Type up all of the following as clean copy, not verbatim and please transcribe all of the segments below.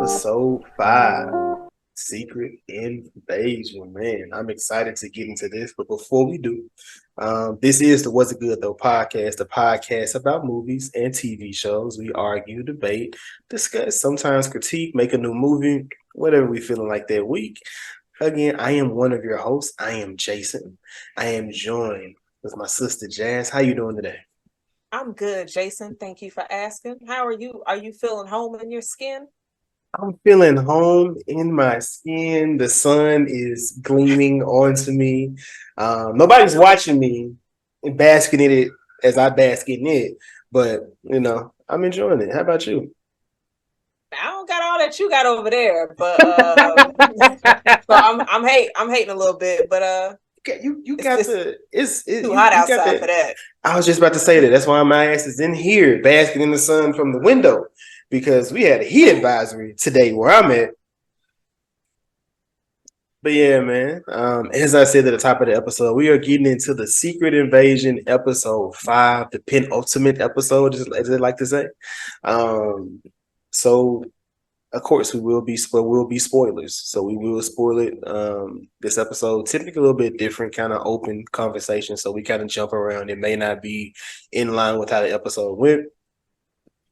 Episode 5, Secret Invasion. Man, I'm excited to get into this. But before we do, this is the Was It Good Though podcast, the podcast about movies and TV shows. We argue, debate, discuss, sometimes critique, make a new movie, whatever we feeling like that week. Again, I am one of your hosts. I am Jason. I am joined with my sister Jazz. How you doing today? I'm good, Jason. Thank you for asking. How are you? Are you feeling home in your skin? I'm feeling home in my skin. The sun is gleaming onto me. Nobody's watching me and basking in it as I bask in it, but I'm enjoying it. How about you? I don't got all that you got over there, but so I'm hating a little bit, but You got it's the it's it, too hot you got outside that. for that. I was just about to say that. That's why my ass is in here basking in the sun from the window because we had a heat advisory today where I'm at. But yeah, man. As I said at the top of the episode, we are getting into the Secret Invasion episode 5, the penultimate episode, as they like to say. So of course will be spoilers. So we will spoil it. This episode typically a little bit different, kind of open conversation. So we kind of jump around. It may not be in line with how the episode went.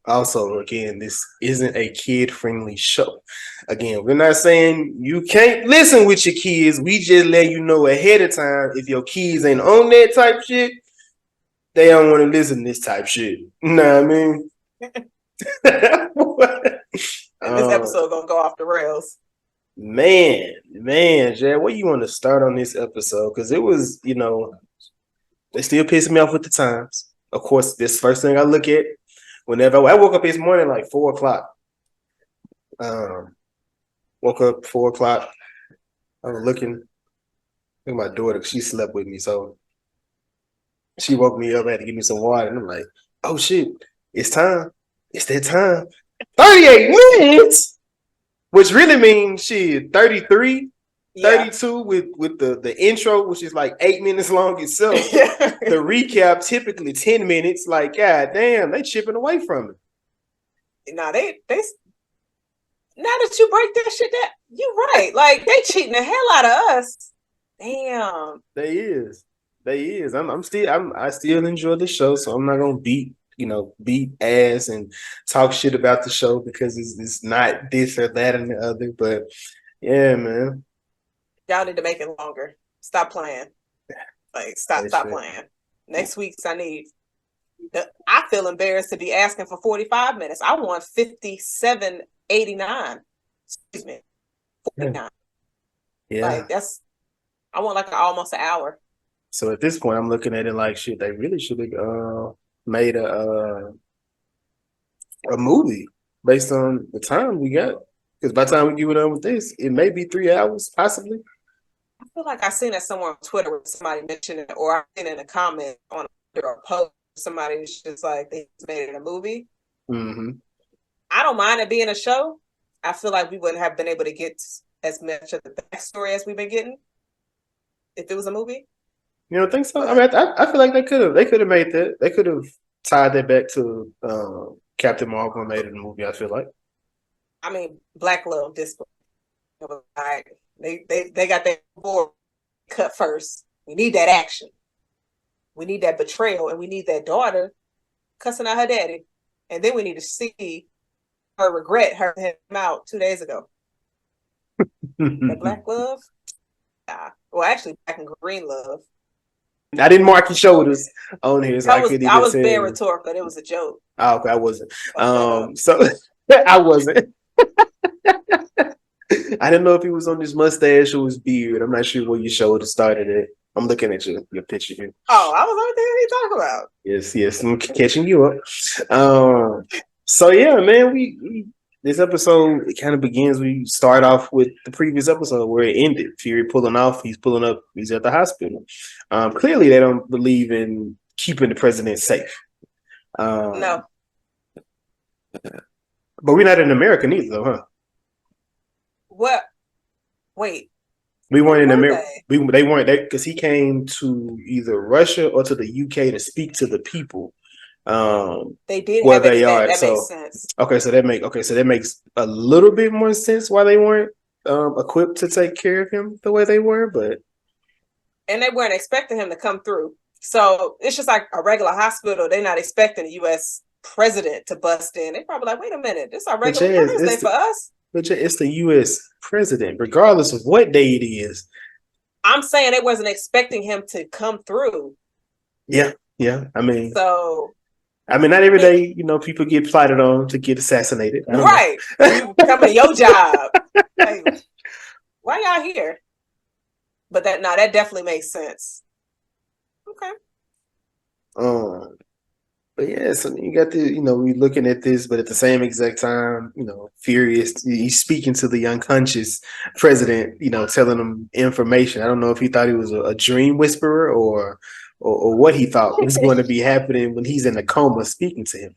Also, again, this isn't a kid-friendly show. Again, we're not saying you can't listen with your kids. We just let you know ahead of time if your kids ain't on that type shit, they don't want to listen to this type shit. You know what I mean? And this episode gonna go off the rails. Man, Jay, where you want to start on this episode? Because it was, they still pissing me off with the times. Of course, this first thing I look at whenever I woke up this morning like 4:00. Woke up 4:00. I was looking at my daughter. She slept with me, so she woke me up. I had to give me some water, and I'm like, "Oh shit, it's time! It's that time! 38 minutes." Which really means shit, 33, yeah. 32 with the intro, which is like 8 minutes long itself. The recap, typically 10 minutes. Like, god damn, they chipping away from it. Nah, they now that you break that shit down, you're right. Like, they cheating the hell out of us. Damn. They is. I still enjoy the show, so I'm not gonna beat ass and talk shit about the show because it's not this or that and the other. But yeah, man. Y'all need to make it longer. Stop playing. Like, stop playing. Next week's I feel embarrassed to be asking for 45 minutes. I want 57.89. Excuse me. 49. Yeah. Like, I want like almost an hour. So at this point, I'm looking at it like shit. They really should have made a movie based on the time we got. Because by the time we get done with this, it may be 3 hours, possibly. I feel like I seen that somewhere on Twitter where somebody mentioned it, or I seen it in a comment on a post. Somebody was just like, they made it a movie. Mm-hmm. I don't mind it being a show. I feel like we wouldn't have been able to get as much of the backstory as we've been getting if it was a movie. You don't think so? I mean, I feel like they could have made that. They could have tied that back to Captain Marvel and made it a movie. I feel like. I mean, Black Love display. Like, they got that board cut first. We need that action. We need that betrayal, and we need that daughter cussing out her daddy, and then we need to see her regret her him out 2 days ago. The Black Love, well, actually, Black and Green Love. I didn't mark your shoulders on here, so I couldn't even I was tell. being rhetorical. It was a joke. Oh, okay, I wasn't. So I wasn't. I didn't know if he was on his mustache or his beard. I'm not sure where your shoulder started at. I'm looking at your picture here. Oh, I was right there. What are you talking about? Yes, I'm catching you up. So yeah, man, we this episode, it kind of begins. We start off with the previous episode where it ended. Fury pulling off. He's pulling up. He's at the hospital. Clearly, they don't believe in keeping the president safe. No. But we're not in America neither, though, huh? What? Wait. We weren't in America. They weren't, because he came to either Russia or to the UK to speak to the people. They did where have an they event. are. That makes So sense. so that makes a little bit more sense why they weren't equipped to take care of him the way they were, but And they weren't expecting him to come through. So it's just like a regular hospital. They're not expecting a U.S. president to bust in. They probably like, wait a minute, this is our but regular Thursday for us. it's the U.S. president, regardless of what day it is. I'm saying they wasn't expecting him to come through. Yeah, yeah. So Not every day, people get plotted on to get assassinated. I don't right, know. you coming to your job, like why y'all here? But that definitely makes sense. Okay. um, but yeah, so you got we looking at this, but at the same exact time, furious. He's speaking to the unconscious president, telling him information. I don't know if he thought he was a dream whisperer or what he thought was going to be happening when he's in a coma speaking to him.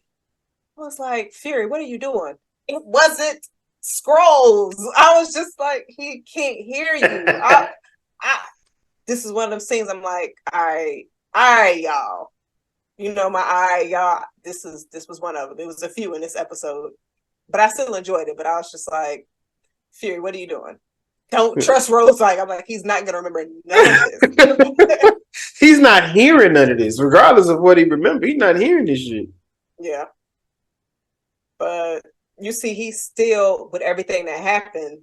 I was like, Fury, what are you doing? It wasn't scrolls. I was just like, he can't hear you. This is one of them scenes. I'm like, all right, y'all. My eye, y'all. This was one of them. There was a few in this episode, but I still enjoyed it. But I was just like, Fury, what are you doing? Don't trust Rose. Like, I'm like, he's not gonna remember none of this. He's not hearing none of this, regardless of what he remembers. He's not hearing this shit. Yeah, but you see, he's still with everything that happened.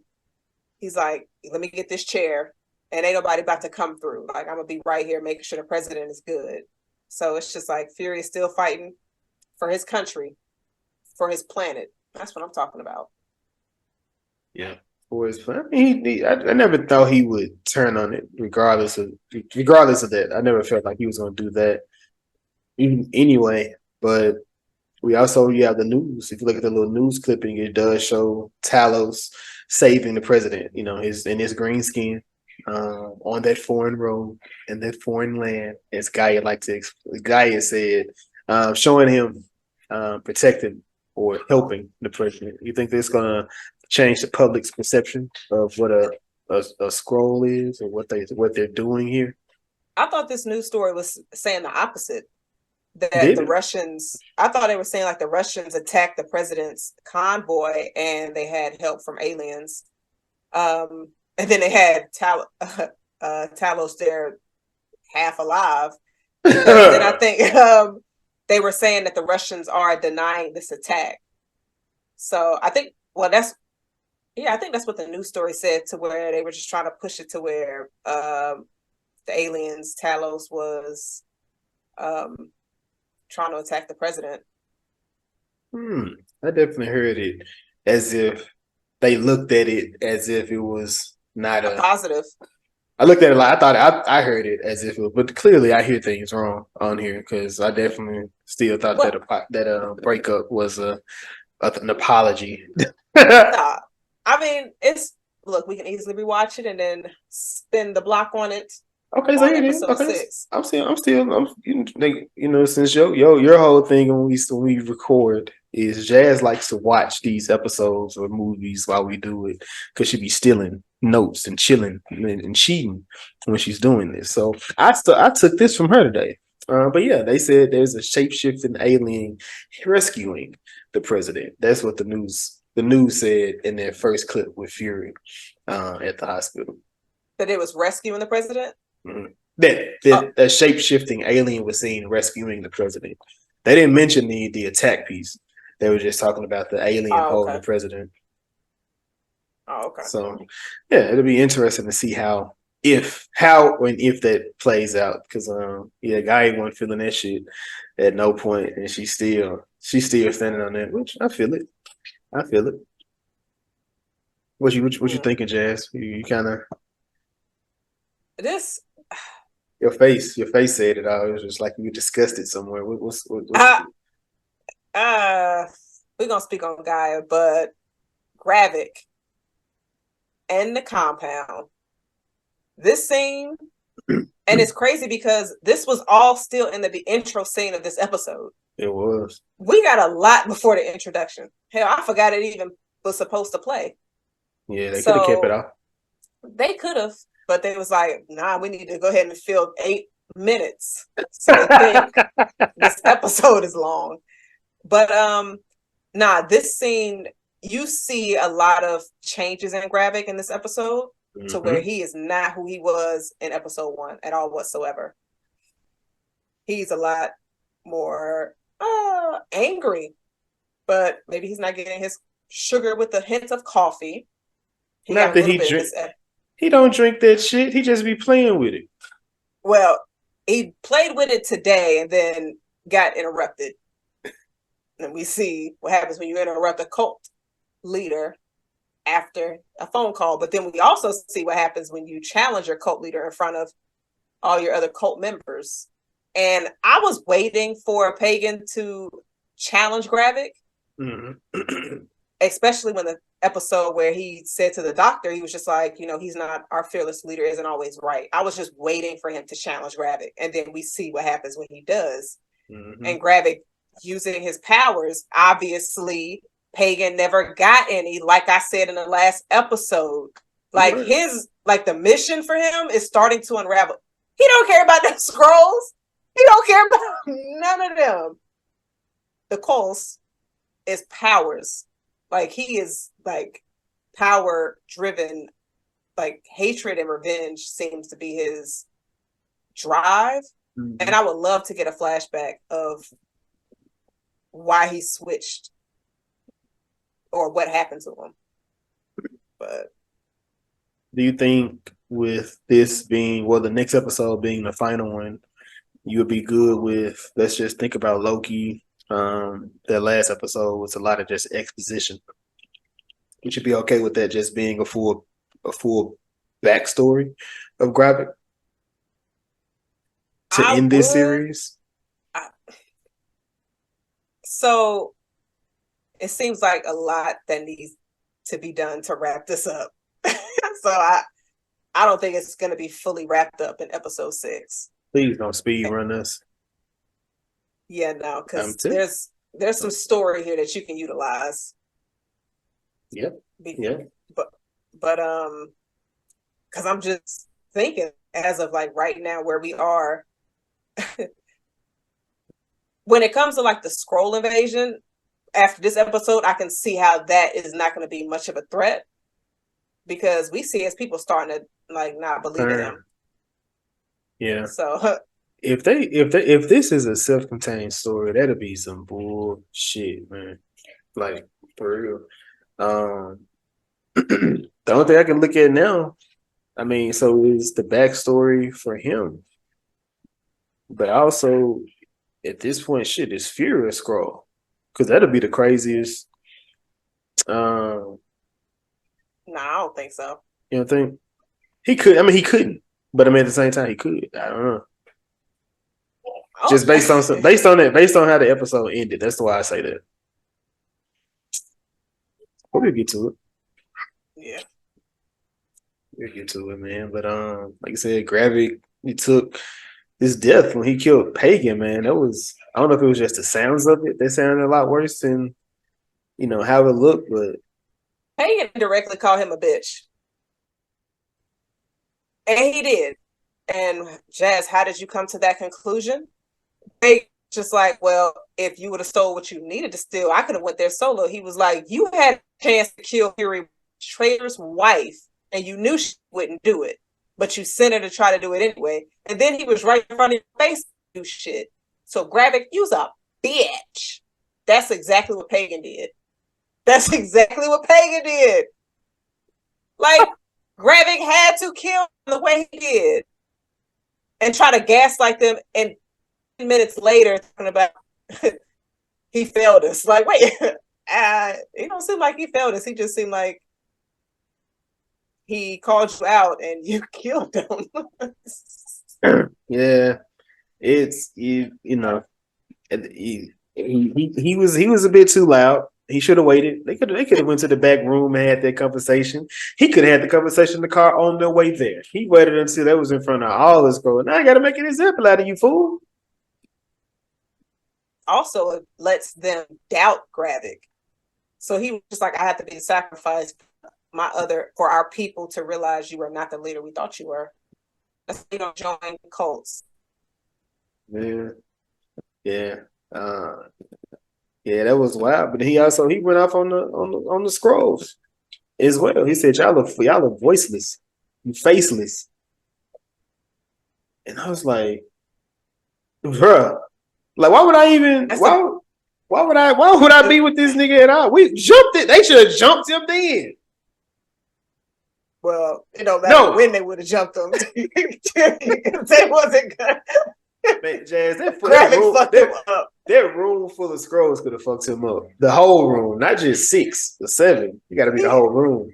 He's like, let me get this chair, and ain't nobody about to come through. Like, I'm gonna be right here, making sure the president is good. So it's just like Fury is still fighting for his country, for his planet. That's what I'm talking about. Yeah. I never thought he would turn on it, regardless of that. I never felt like he was going to do that, even anyway. But you have the news. If you look at the little news clipping, it does show Talos saving the president. His in his green skin, on that foreign road in that foreign land, as Gaia said, showing him protecting or helping the president. You think this gonna change the public's perception of what a scroll is or what they're doing here? I thought this news story was saying the opposite. That Did the it? Russians, I thought they were saying like the Russians attacked the president's convoy and they had help from aliens. And then they had Talos there half alive. Because then I think they were saying that the Russians are denying this attack. So I think, I think that's what the news story said, to where they were just trying to push it to where the aliens, Talos was trying to attack the president. I definitely heard it as if they looked at it as if it was not a positive. I looked at it like I thought I heard it as if it was, but clearly I hear things wrong on here because I definitely still thought that breakup was an apology. Nah, I mean, we can easily rewatch it and then spin the block on it. Okay, so on here it is. episode Okay, 6. I'm since your whole thing when we record is Jazz likes to watch these episodes or movies while we do it because she be stealing notes and chilling and cheating when she's doing this. So I took this from her today. But yeah, they said there's a shape-shifting alien rescuing the president. That's what the news said in their first clip with Fury at the hospital. That it was rescuing the president? Mm-hmm. That shape-shifting alien was seen rescuing the president. They didn't mention the attack piece. They were just talking about the alien holding the president. Oh, okay. So yeah, it'll be interesting to see how and if that plays out. Because Guy wasn't feeling that shit at no point, and she's still standing on that, which I feel it. What you thinking, Jazz? You kind of this. Your face said it all. It was just like you discussed it somewhere. What's we're gonna speak on Gaia, but Gravik and the compound. This scene, and it's crazy because this was all still in the intro scene of this episode. It was. We got a lot before the introduction. Hell, I forgot it even was supposed to play. Yeah, they could have kept it off. They could have, but they was like, nah, we need to go ahead and fill 8 minutes. So they think this episode is long. But this scene, you see a lot of changes in Gravik in this episode to where he is not who he was in episode 1 at all whatsoever. He's a lot more angry, but maybe he's not getting his sugar with a hint of coffee. Not that he drink. He don't drink that shit. He just be playing with it. Well, he played with it today and then got interrupted. And we see what happens when you interrupt a cult leader after a phone call. But then we also see what happens when you challenge your cult leader in front of all your other cult members. And I was waiting for Pagan to challenge Gravik, especially when the episode where he said to the doctor, he was just like, he's not, our fearless leader isn't always right. I was just waiting for him to challenge Gravik. And then we see what happens when he does. And Gravik, using his powers, obviously Pagan never got any, like I said in the last episode. Like the mission for him is starting to unravel. He don't care about the scrolls. He don't care about none of them. The Coles is powers. Like he is like power driven, like hatred and revenge seems to be his drive. And I would love to get a flashback of why he switched or what happened to him. But do you think with this being, the next episode being the final one, you would be good with, let's just think about Loki. That last episode was a lot of just exposition. You should be okay with that just being a full backstory of Gravik to end this series. So it seems like a lot that needs to be done to wrap this up. So I don't think it's going to be fully wrapped up in episode 6. Please don't speed run us. Yeah, no, because there's some story here that you can utilize. Yep. But because I'm just thinking as of like right now where we are, when it comes to like the scroll invasion, after this episode, I can see how that is not going to be much of a threat because we see as people starting to like not believe in him. Yeah. So if this is a self-contained story, that'll be some bullshit, man. Like for real. The only thing I can look at now, I mean, so is the backstory for him, but also at this point, shit is Fury a scroll because that'll be the craziest. No, I don't think so. You don't think he could? I mean, he couldn't, but I mean, at the same time, he could. I don't know. Just based on how the episode ended. That's why I say that. We'll get to it. Yeah. We'll get to it, man. But like I said, Gravik, he took his death when he killed Pagan, man. That was, I don't know if it was just the sounds of it. They sounded a lot worse than, how it looked, but Pagan directly called him a bitch. And he did. And Jazz, how did you come to that conclusion? They just like, well, if you would have stole what you needed to steal, I could have went there solo. He was like, you had a chance to kill Fury Trader's wife, and you knew she wouldn't do it, but you sent her to try to do it anyway. And then he was right in front of your face to do shit. So Gravik, you's a bitch. That's exactly what Pagan did. Like, Gravik had to kill him the way he did and try to gaslight them. And 10 minutes later, talking about he failed us. Like, wait, it don't seem like he failed us. He just seemed like he called you out and you killed him. Yeah, it's he was a bit too loud. He should have waited. They could have went to the back room and had that conversation. He could have had the conversation in the car on their way there. He waited until that was in front of all us going, now I got to make an example out of you, fool. Also, it lets them doubt Gravik. So he was just like, I have to be sacrificed for our people to realize you are not the leader we thought you were. That's, join cults. Yeah, yeah, uh, yeah. That was wild. But he went off on the scrolls as well. He said, y'all are voiceless, you faceless." And I was like, "Bruh, like, why would I even? That's the Why would I be with this nigga at all? We jumped it. They should have jumped him then. well, it don't matter No, when they would have jumped them. They wasn't good. man, Jazz, Graphic fucked him up. that room full of scrolls could have fucked him up. The whole room, not just 6 or 7. You got to be the whole room.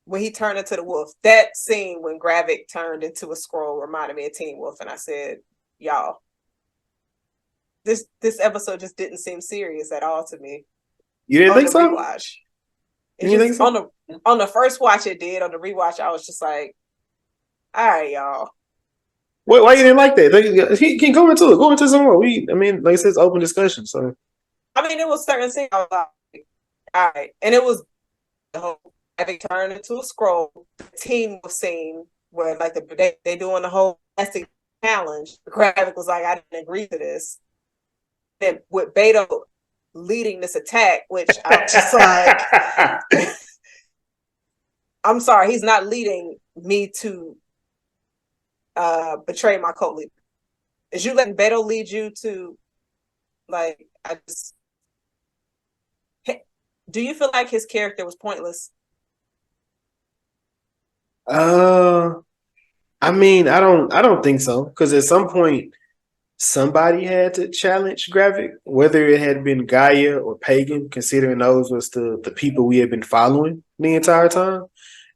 When he turned into the wolf, that scene when Gravik turned into a scroll reminded me of Teen Wolf, and I said, "Y'all, this episode just didn't seem serious at all to me." You didn't On think the so? rewatch, it You think just so? on the first watch it did. On the rewatch, I was just like, "All right, y'all." Why you didn't like that? He can go into it. Go into some more. I mean, like I said, it's open discussion. So I mean, it was certain things I was like, "All right," and it was the whole having turned into a scroll. The team was scene where like they doing the whole plastic challenge. Gravik was like, "I didn't agree to this." And with Beto leading this attack, which I was just like, I'm sorry, he's not leading me to betray my co-leader. Is you letting Beto lead you to like? I just do you feel like his character was pointless? uh, I mean, I don't think so. Because at some point, somebody had to challenge Gravik, whether it had been Gaia or Pagan, considering those was the people we had been following the entire time.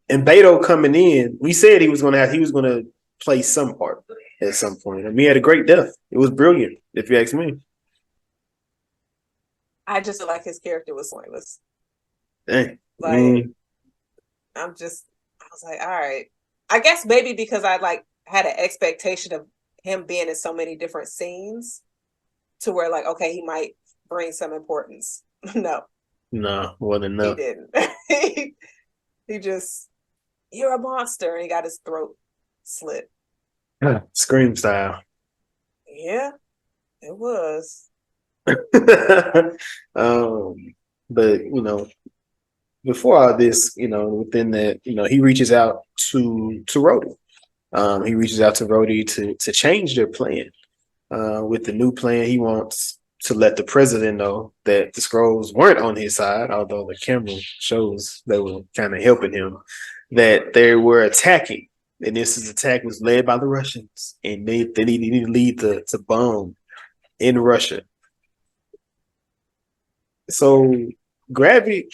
And Beto coming in, we said he was gonna play some part at some point. I mean, he had a great death. It was brilliant, if you ask me. I just feel like his character was pointless. Dang. I Like mean, I was like, all right. I guess maybe because I like had an expectation of him being in so many different scenes to where like, okay, he might bring some importance. No, no, wasn't he enough. didn't. He just, you're a monster, and he got his throat slit. Scream style. Yeah, it was. um, but before all this, within that, he reaches out to Rhodey. He reaches out to Rhodey to change their plan. With the new plan, he wants to let the president know that the scrolls weren't on his side, although the camera shows they were kind of helping him, that they were attacking. And this attack was led by the Russians, and they need to lead to bomb in Russia. So Gravik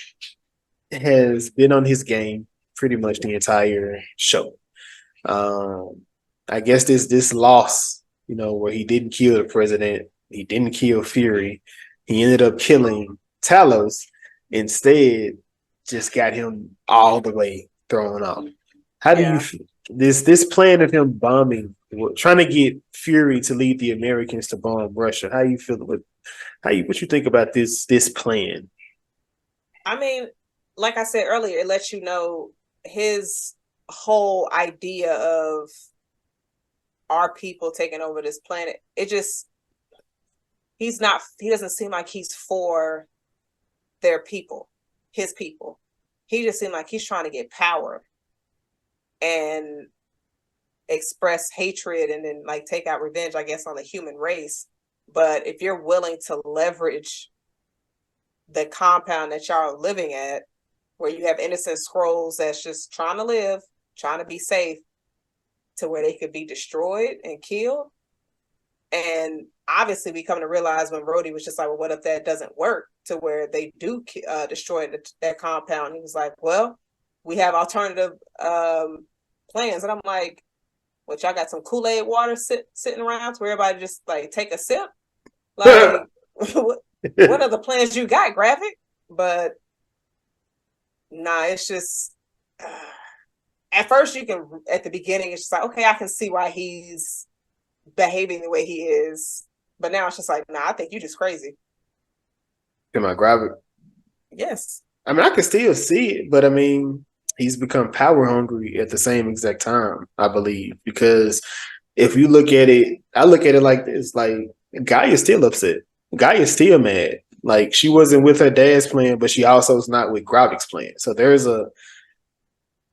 has been on his game pretty much the entire show. Um, I guess this loss, where he didn't kill the president, he didn't kill Fury, he ended up killing Talos. Instead, just got him all the way thrown off. How do you Yeah. this plan of him bombing, trying to get Fury to lead the Americans to bomb Russia? How you feel with what you think about this plan? I mean, like I said earlier, it lets you know his whole idea of our people taking over this planet. It just, he doesn't seem like he's for their people, his people. He just seemed like he's trying to get power and express hatred and then like take out revenge, I guess, on the human race. But if you're willing to leverage the compound that y'all are living at, where you have innocent scrolls that's just trying to live, trying to be safe, to where they could be destroyed and killed. And obviously, we come to realize when Rhodey was just like, well, what if that doesn't work? To where they do destroy that compound. He was like, well, we have alternative plans. And I'm like, what, y'all got some Kool-Aid water sitting around to where everybody just like take a sip? Like, what are the plans you got, Gravik? But nah, it's just at first you can, at the beginning it's just like, okay, I can see why he's behaving the way he is, but now it's just like, nah, I think you just crazy. Am I grabbing? Yes. I mean, I can still see it, but I mean, he's become power hungry at the same exact time, I believe, because if you look at it, I look at it like this: like, Guy is still upset. Guy is still mad. Like, she wasn't with her dad's plan, but she also is not with Gravik's plan. So there's a,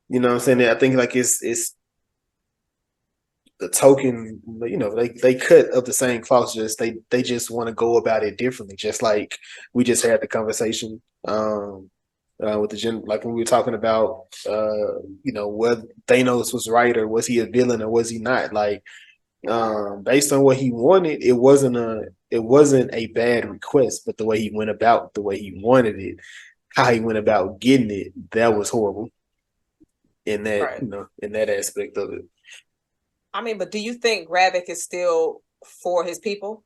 you know what I'm saying? I think like it's the token, you know, they cut of the same cloth. Just they just want to go about it differently. Just like we just had the conversation with the like when we were talking about you know, whether Thanos was right or was he a villain or was he not. Like, based on what he wanted, it wasn't a bad request, but the way he went about the way he wanted it, how he went about getting it, that was horrible in that, Right. you know, in that aspect of it. I mean, but do you think Gravik is still for his people?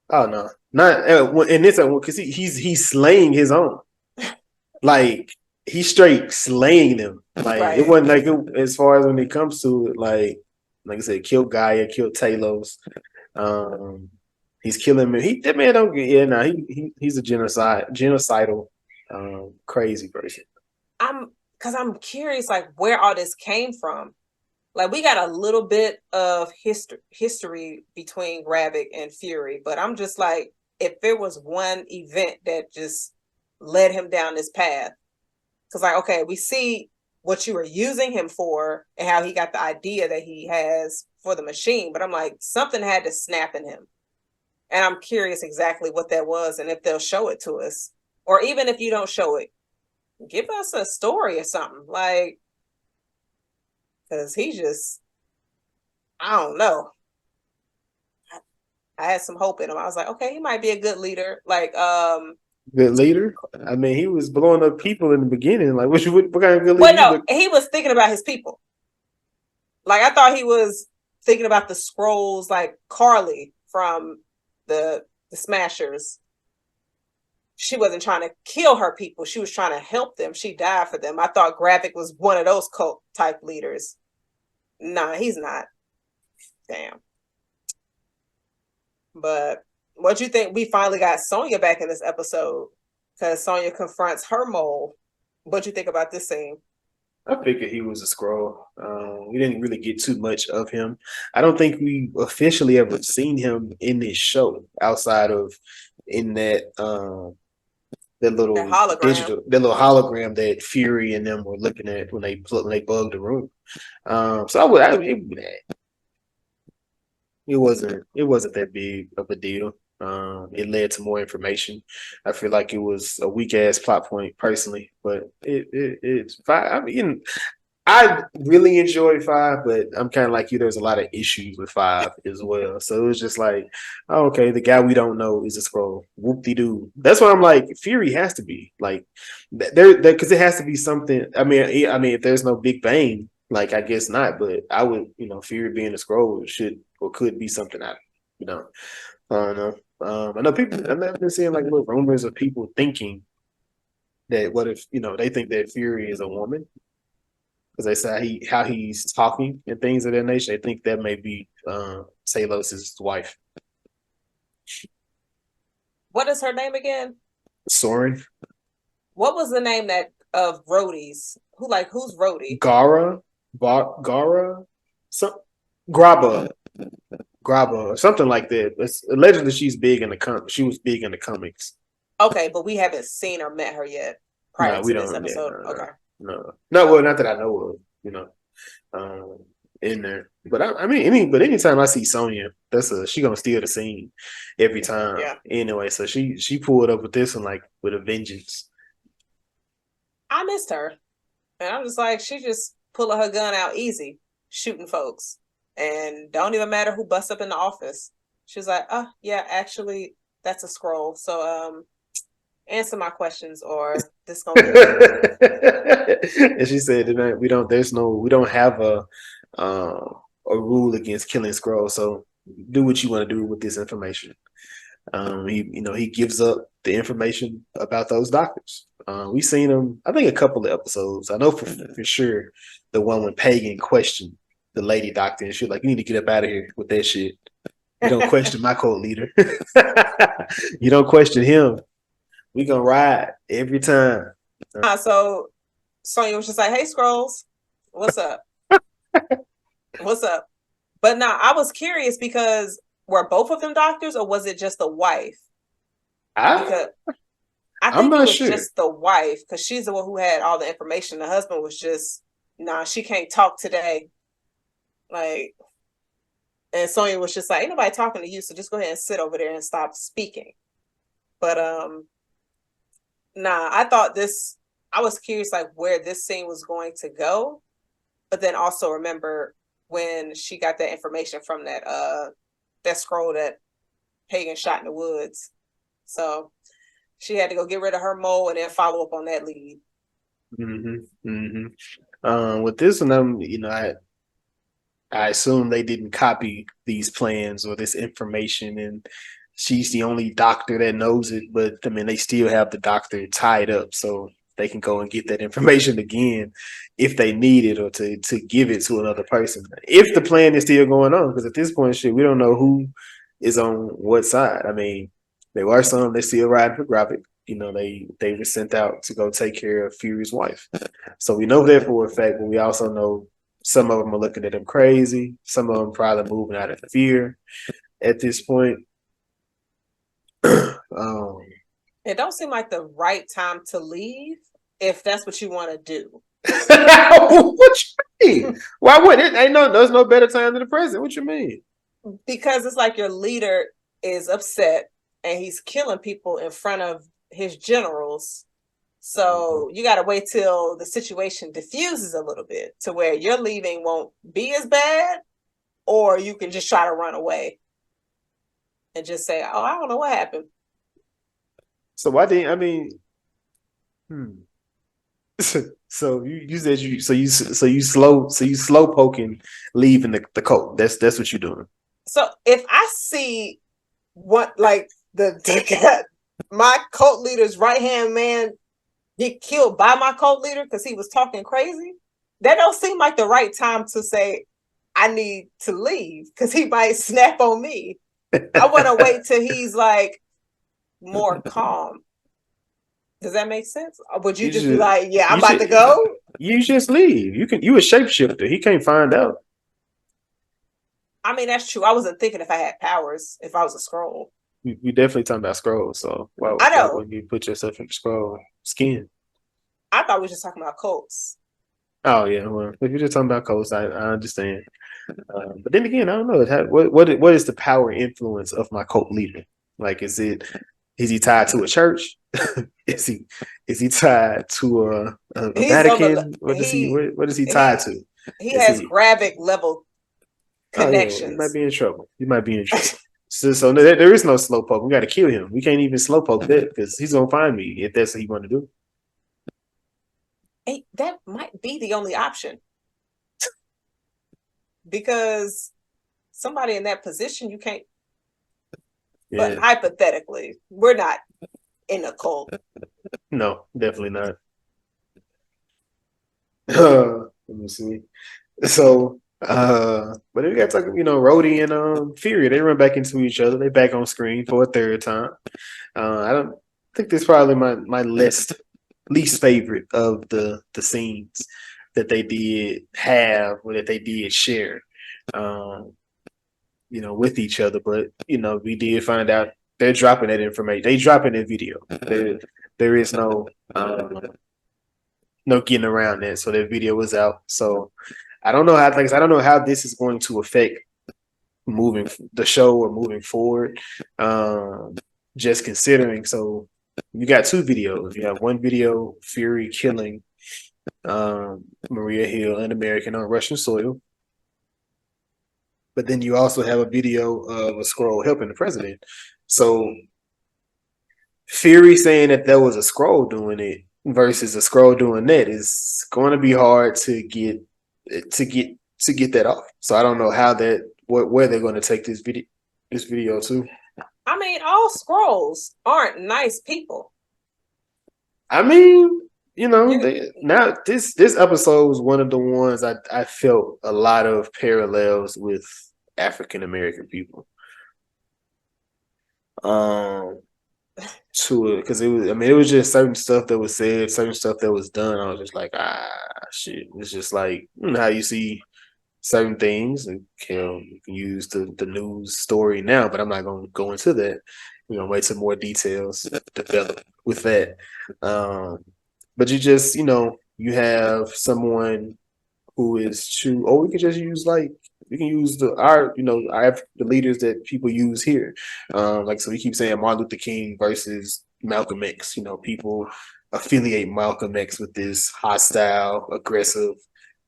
Oh no, not and this because he's slaying his own. Like, he's straight slaying them. Like, it Right. wasn't like it, as far as when it comes to it, like I said, killed Gaia, killed Talos. Um, he's killing me. That man don't get, yeah, no, he's a genocidal, crazy person. I'm curious, like, where all this came from. Like, we got a little bit of history between Gravik and Fury, but I'm just like, if there was one event that just led him down this path, because, like, okay, we see what you were using him for and how he got the idea that he has for the machine, but I'm like, something had to snap in him. And I'm curious exactly what that was and if they'll show it to us. Or even if you don't show it, give us a story or something. Like, because he just, I don't know. I had some hope in him. I was like, okay, he might be a good leader. Like, Good leader. I mean, he was blowing up people in the beginning. Like, what kind of good leader but you no, look? he was thinking about his people. Like, I thought he was thinking about the scrolls, like Carly from the Smashers. She wasn't trying to kill her people. She was trying to help them. She died for them. I thought Gravik was one of those cult type leaders. Nah, he's not. Damn. But what you think? We finally got Sonya back in this episode because Sonya confronts her mole. What you think about this scene? I figured he was a scroll. We didn't really get too much of him. I don't think we officially ever seen him in this show outside of in that That little hologram. that little hologram that Fury and them were looking at when they bugged the room. So it wasn't that big of a deal. It led to more information. I feel like it was a weak ass plot point personally, but it's fine. I mean, I really enjoyed five, but I'm kind of like you. There's a lot of issues with five as well. So it was just like, oh, okay, the guy we don't know is a scroll. Whoop de doo. That's why I'm like, Fury has to be like there because it has to be something. I mean, if there's no Big Bang, like, I guess not. But I would, you know, Fury being a scroll should or could be something you know, I don't know. I know people. I've been seeing like little rumors of people thinking that what if, you know, they think that Fury is a woman because they say how he's talking and things of that nature. They think that may be Talos' wife, What is her name again? Soren. What was the name that of Rhodey's? Who's Rhodey? Gara, some Graba, or something like that. It's allegedly she's big in the She was big in the comics. Okay, but we haven't seen or met her yet prior No, we to this don't. Yeah, episode. Okay. no. Well, not that I know of. You know, in there. But anytime I see Sonya, she gonna steal the scene every time. Yeah. Anyway, so she pulled up with this one like with a vengeance. I missed her. And I'm just like, she just pulling her gun out easy, shooting folks. And don't even matter who busts up in the office. She's like, oh yeah, actually that's a scroll. So answer my questions or this gonna be And she said tonight we don't have a rule against killing scrolls. So do what you want to do with this information. He gives up the information about those doctors. We've seen him, I think, a couple of episodes. I know for sure the one when Pagan questioned the lady doctor and she was like, "You need to get up out of here with that shit. You don't question my cult leader. You don't question him. We gonna ride every time." So Sonya was just like, hey Scrolls, what's up? What's up? But now I was curious because were both of them doctors or was it just the wife? Because I I'm think it not was sure. just the wife because she's the one who had all the information. The husband was just, nah, she can't talk today. Like, and Sonya was just like, ain't nobody talking to you, so just go ahead and sit over there and stop speaking. But nah, I was curious like where this scene was going to go, but then also remember when she got that information from that scroll that Pagan shot in the woods. So she had to go get rid of her mole and then follow up on that lead. Mm-hmm. Mm-hmm. With this one, I assume they didn't copy these plans or this information, and she's the only doctor that knows it. But I mean, they still have the doctor tied up, so they can go and get that information again if they need it or to give it to another person. If the plan is still going on, because at this point, shit, we don't know who is on what side. I mean, there are some that still riding for Graphic. You know, they were sent out to go take care of Fury's wife. So we know that for a fact, but we also know some of them are looking at him crazy. Some of them probably moving out of fear at this point. um, It don't seem like the right time to leave if that's what you want to do. what you mean? Why would it? Ain't no, there's no better time than the present. What you mean? Because it's like your leader is upset and he's killing people in front of his generals. So you got to wait till the situation diffuses a little bit to where your leaving won't be as bad, or you can just try to run away and just say, "Oh, I don't know what happened." So why didn't I mean? So you said you slow poking leaving the cult. That's what you're doing. So if I see what like my cult leader's right hand man get killed by my cult leader because he was talking crazy, that don't seem like the right time to say I need to leave because he might snap on me. I want to wait till he's like more calm. Does that make sense? Or would you just be like, yeah, I'm about to go? You just leave. You a shapeshifter. He can't find out. I mean, that's true. I wasn't thinking if I had powers, if I was a scroll. We definitely talking about scrolls. So I why know. wouldn't you put yourself in the scroll skin? I thought we were just talking about cults. Oh yeah, well, if you're just talking about coast, I understand. But then again, I don't know. What is the power influence of my cult leader? Like, is he tied to a church? is he tied to a He's on Vatican? What is he tied to? He Is has he? Gravik level Oh yeah, you might connections. be in trouble. You might be in trouble. So there is no slow poke. We got to kill him. We can't even slow poke that because he's gonna find me if that's what he want to do. Hey, that might be the only option because somebody in that position you can't. Yeah. But hypothetically, we're not in a cult. No, definitely not. Let me see. So, but then we got to talk, Rhodey and Fury. They run back into each other. They back on screen for a third time. I don't think this is probably my least favorite of the scenes that they did have or that they did share, with each other. But we did find out they're dropping that information. They dropping that video. There is no getting around that. So that video was out. So I don't know I don't know how this is going to affect moving the show or moving forward. Just considering, so you got two videos. You have one video, Fury killing Maria Hill, an American on Russian soil. But then you also have a video of a scroll helping the president. So Fury saying that there was a scroll doing it versus a scroll doing that is going to be hard to get that off. So I don't know how where they're going to take this video to. I mean, all scrolls aren't nice people. I mean, now this episode was one of the ones I felt a lot of parallels with African American people. To it because it was just certain stuff that was said, certain stuff that was done. I was just like, shit. It's just like how you see certain things. You can use the news story now, but I'm not going to go into that. Wait till more details develop with that. Um, but you just, you have someone who is true, or we can just use like we can use the leaders that people use here. Like so we keep saying Martin Luther King versus Malcolm X. People affiliate Malcolm X with this hostile, aggressive,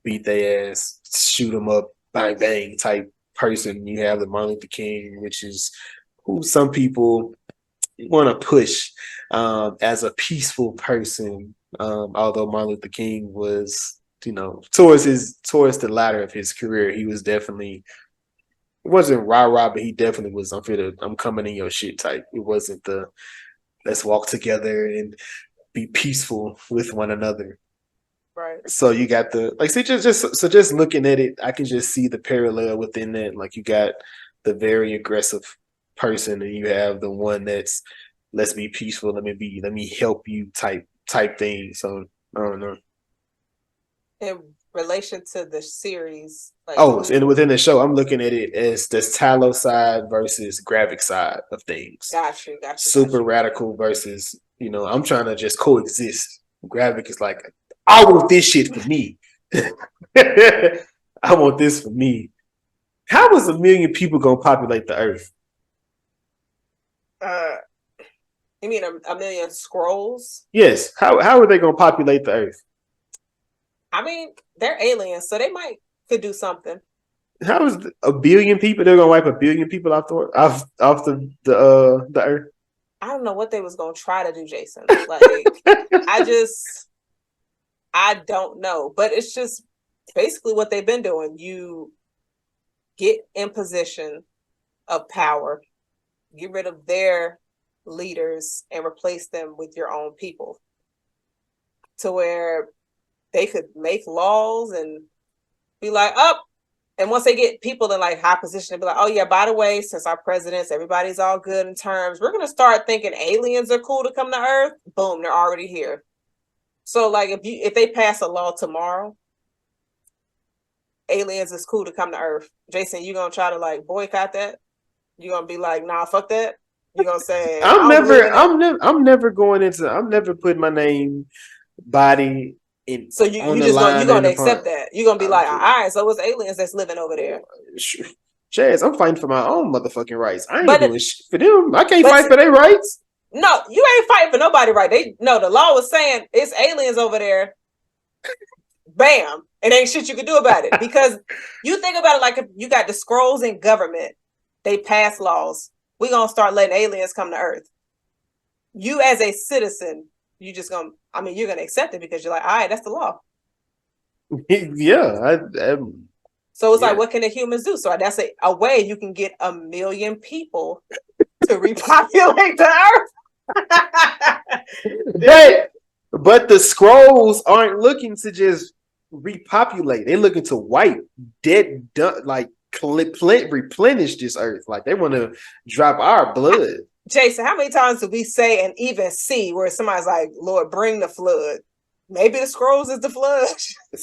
beat their ass, shoot them up, bang bang type person. You have the Martin Luther King, which is who some people want to push as a peaceful person. Although Martin Luther King was, towards the latter of his career, he was definitely it wasn't rah rah, but he definitely was I'm coming in your shit type. It wasn't the let's walk together and be peaceful with one another. Right. So you got the like see just looking at it, I can just see the parallel within that. Like you got the very aggressive person and you have the one that's let's be peaceful, let me help you type thing. So I don't know. In relation to the series, like and within the show, I'm looking at it as this Talos side versus graphic side of things. Gotcha. Super radical versus, I'm trying to just coexist. Graphic is like, I want this shit for me. I want this for me. How is 1 million people gonna populate the earth? You mean a million scrolls? Yes. How are they gonna populate the earth? I mean, they're aliens, so they could do something. How is 1 billion people? They're gonna wipe 1 billion people off the earth. I don't know what they was gonna try to do, Jason. Like, I don't know, but it's just basically what they've been doing. You get in position of power, get rid of their leaders, and replace them with your own people, to where they could make laws and be like, oh, and once they get people in like high position, to be like, oh yeah, by the way, since our presidents, everybody's all good in terms, we're gonna start thinking aliens are cool to come to Earth. Boom, they're already here. So like if they pass a law tomorrow, aliens is cool to come to Earth. Jason, you gonna try to like boycott that? You gonna be like, nah, fuck that? You gonna say I'm never putting my name, body in. So you're gonna accept that. You're gonna be like, all right, so it's aliens that's living over there. Chaz, I'm fighting for my own motherfucking rights. I ain't doing shit for them. I can't fight for their rights. No, you ain't fighting for nobody, right? The law was saying it's aliens over there. Bam. It ain't shit you can do about it. Because you think about it like if you got the scrolls in government, they pass laws. We're gonna start letting aliens come to Earth. You as a citizen, you're gonna accept it because you're like, all right, that's the law. Yeah. So it's like, what can the humans do? So that's a way you can get 1 million people to repopulate the Earth. But the scrolls aren't looking to just repopulate. They're looking to wipe replenish this earth. Like they want to drop our blood. Jason, how many times do we say and even see where somebody's like, Lord, bring the flood? Maybe the scrolls is the flood. See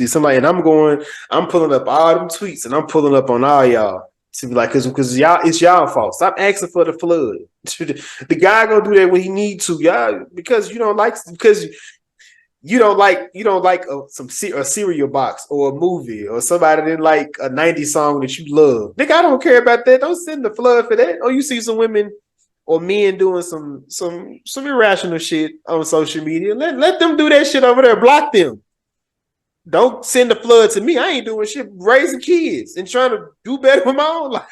somebody, and I'm pulling up all them tweets and I'm pulling up on all y'all to be like, because y'all, it's y'all fault. Stop asking for the flood. The guy gonna do that when he need to, y'all, because you don't like a cereal box or a movie or somebody didn't like a 90s song that you love. Nigga, I don't care about that. Don't send the flood for that. Or you see some women or men doing some irrational shit on social media. Let them do that shit over there. Block them. Don't send the flood to me. I ain't doing shit raising kids and trying to do better with my own life.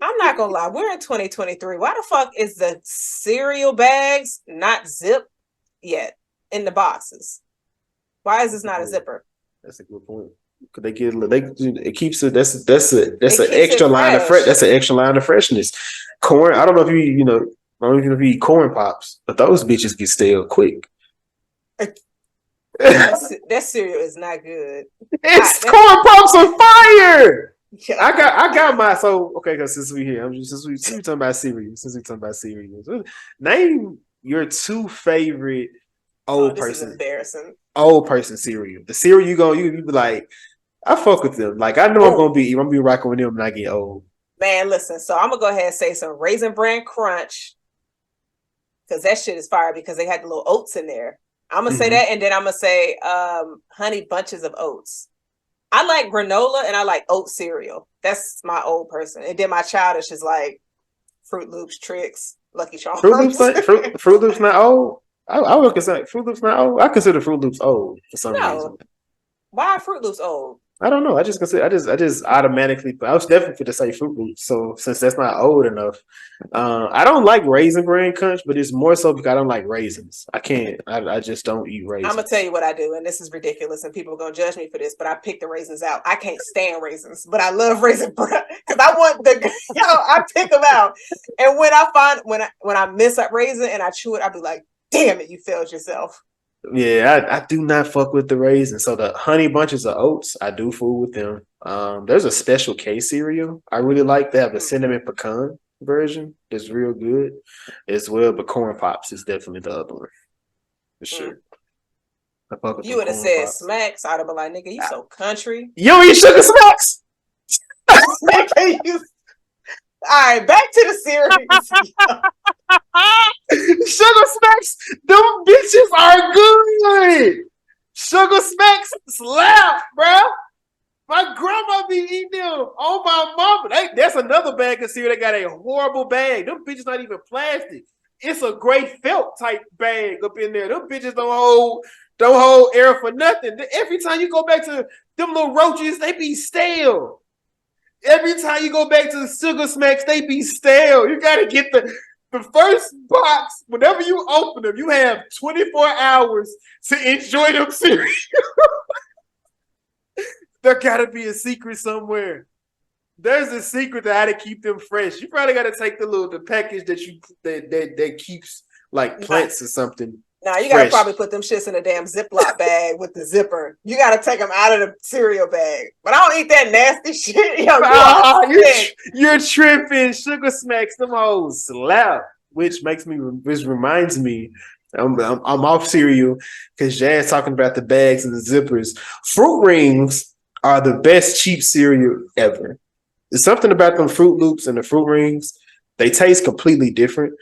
I'm not gonna lie. We're in 2023. Why the fuck is the cereal bags not zipped yet in the boxes? Why is this not a zipper? That's a good point. Could it keeps it. That's an extra line of fresh. That's an extra line of freshness. Corn. I don't know if I don't even know if you eat corn pops, but those bitches get stale quick. That cereal is not good. It's corn pops on fire. Yeah. I got my because since we here, since we talking about cereal, name your 2 favorite old person. This is embarrassing. Old person cereal. The cereal you be like, I fuck with them. Like I know Oh, I'm gonna be rocking with them when I get old. man, listen. So I'm gonna go ahead and say some Raisin Bran Crunch because that shit is fire because they had the little oats in there. I'm gonna say Mm-hmm. that, and then I'm gonna say Honey Bunches of Oats. I like granola and I like oat cereal. That's my old person. And then my childish is like Fruit Loops, Tricks, Lucky Fruit Loops Charms. not Fruit Loops not old. I would consider Fruit Loops not old. I consider Fruit Loops old for some reason. No, why are Fruit Loops old? I don't know. I just consider. I just automatically. I was definitely going to say Fruit Loops. So since that's not old enough, I don't like Raisin Bran Crunch, but it's more so because I don't like raisins. I can't. I just don't eat I'm gonna tell raisins. you what I do, and this is ridiculous, and people are gonna judge me for this, but I pick the raisins out. I can't stand raisins, but I love raisin bread because I want the I pick them out. And when I find when I miss that raisin and I chew it, I'll be like, "Damn it, you failed yourself." Yeah, I do not fuck with the raisins. So the honey bunches of oats, I do fool with them. There's a special K cereal I really like. They have a Mm, cinnamon pecan version that's real good as well. But corn pops is definitely the other one for mm. sure. I fuck If with you them would have corn said pops. smacks, I'd have been like, "Nigga, you so country." You eat sugar smacks? Nigga, you. All right, back to the series. Sugar smacks, them bitches are good. Sugar smacks slap, bro. My grandma be eating them on my mama. That's another bag of cereal that got a horrible bag. Them bitches not even plastic. It's a gray felt type bag up in there. Them bitches don't hold air for nothing. Every time you go back to them little roaches, they be stale. Every time you go back to the sugar smacks, they be stale. You gotta get the first box. Whenever you open them, you have 24 hours to enjoy them cereal. There gotta be a secret somewhere. There's a secret to how to keep them fresh. You probably gotta take the package that keeps like Nah, plants or something nah, you gotta fresh. probably put them shits in a damn Ziploc bag with the zipper. You gotta take them out of the cereal bag. But I don't eat that nasty shit. Yo, you are Ah, sick. you're tripping. Sugar smacks, them hoes slap. Which reminds me, I'm off cereal because Jazz talking about the bags and the zippers. Fruit rings are the best cheap cereal ever. There's something about them Fruit Loops and the fruit rings. They taste completely different.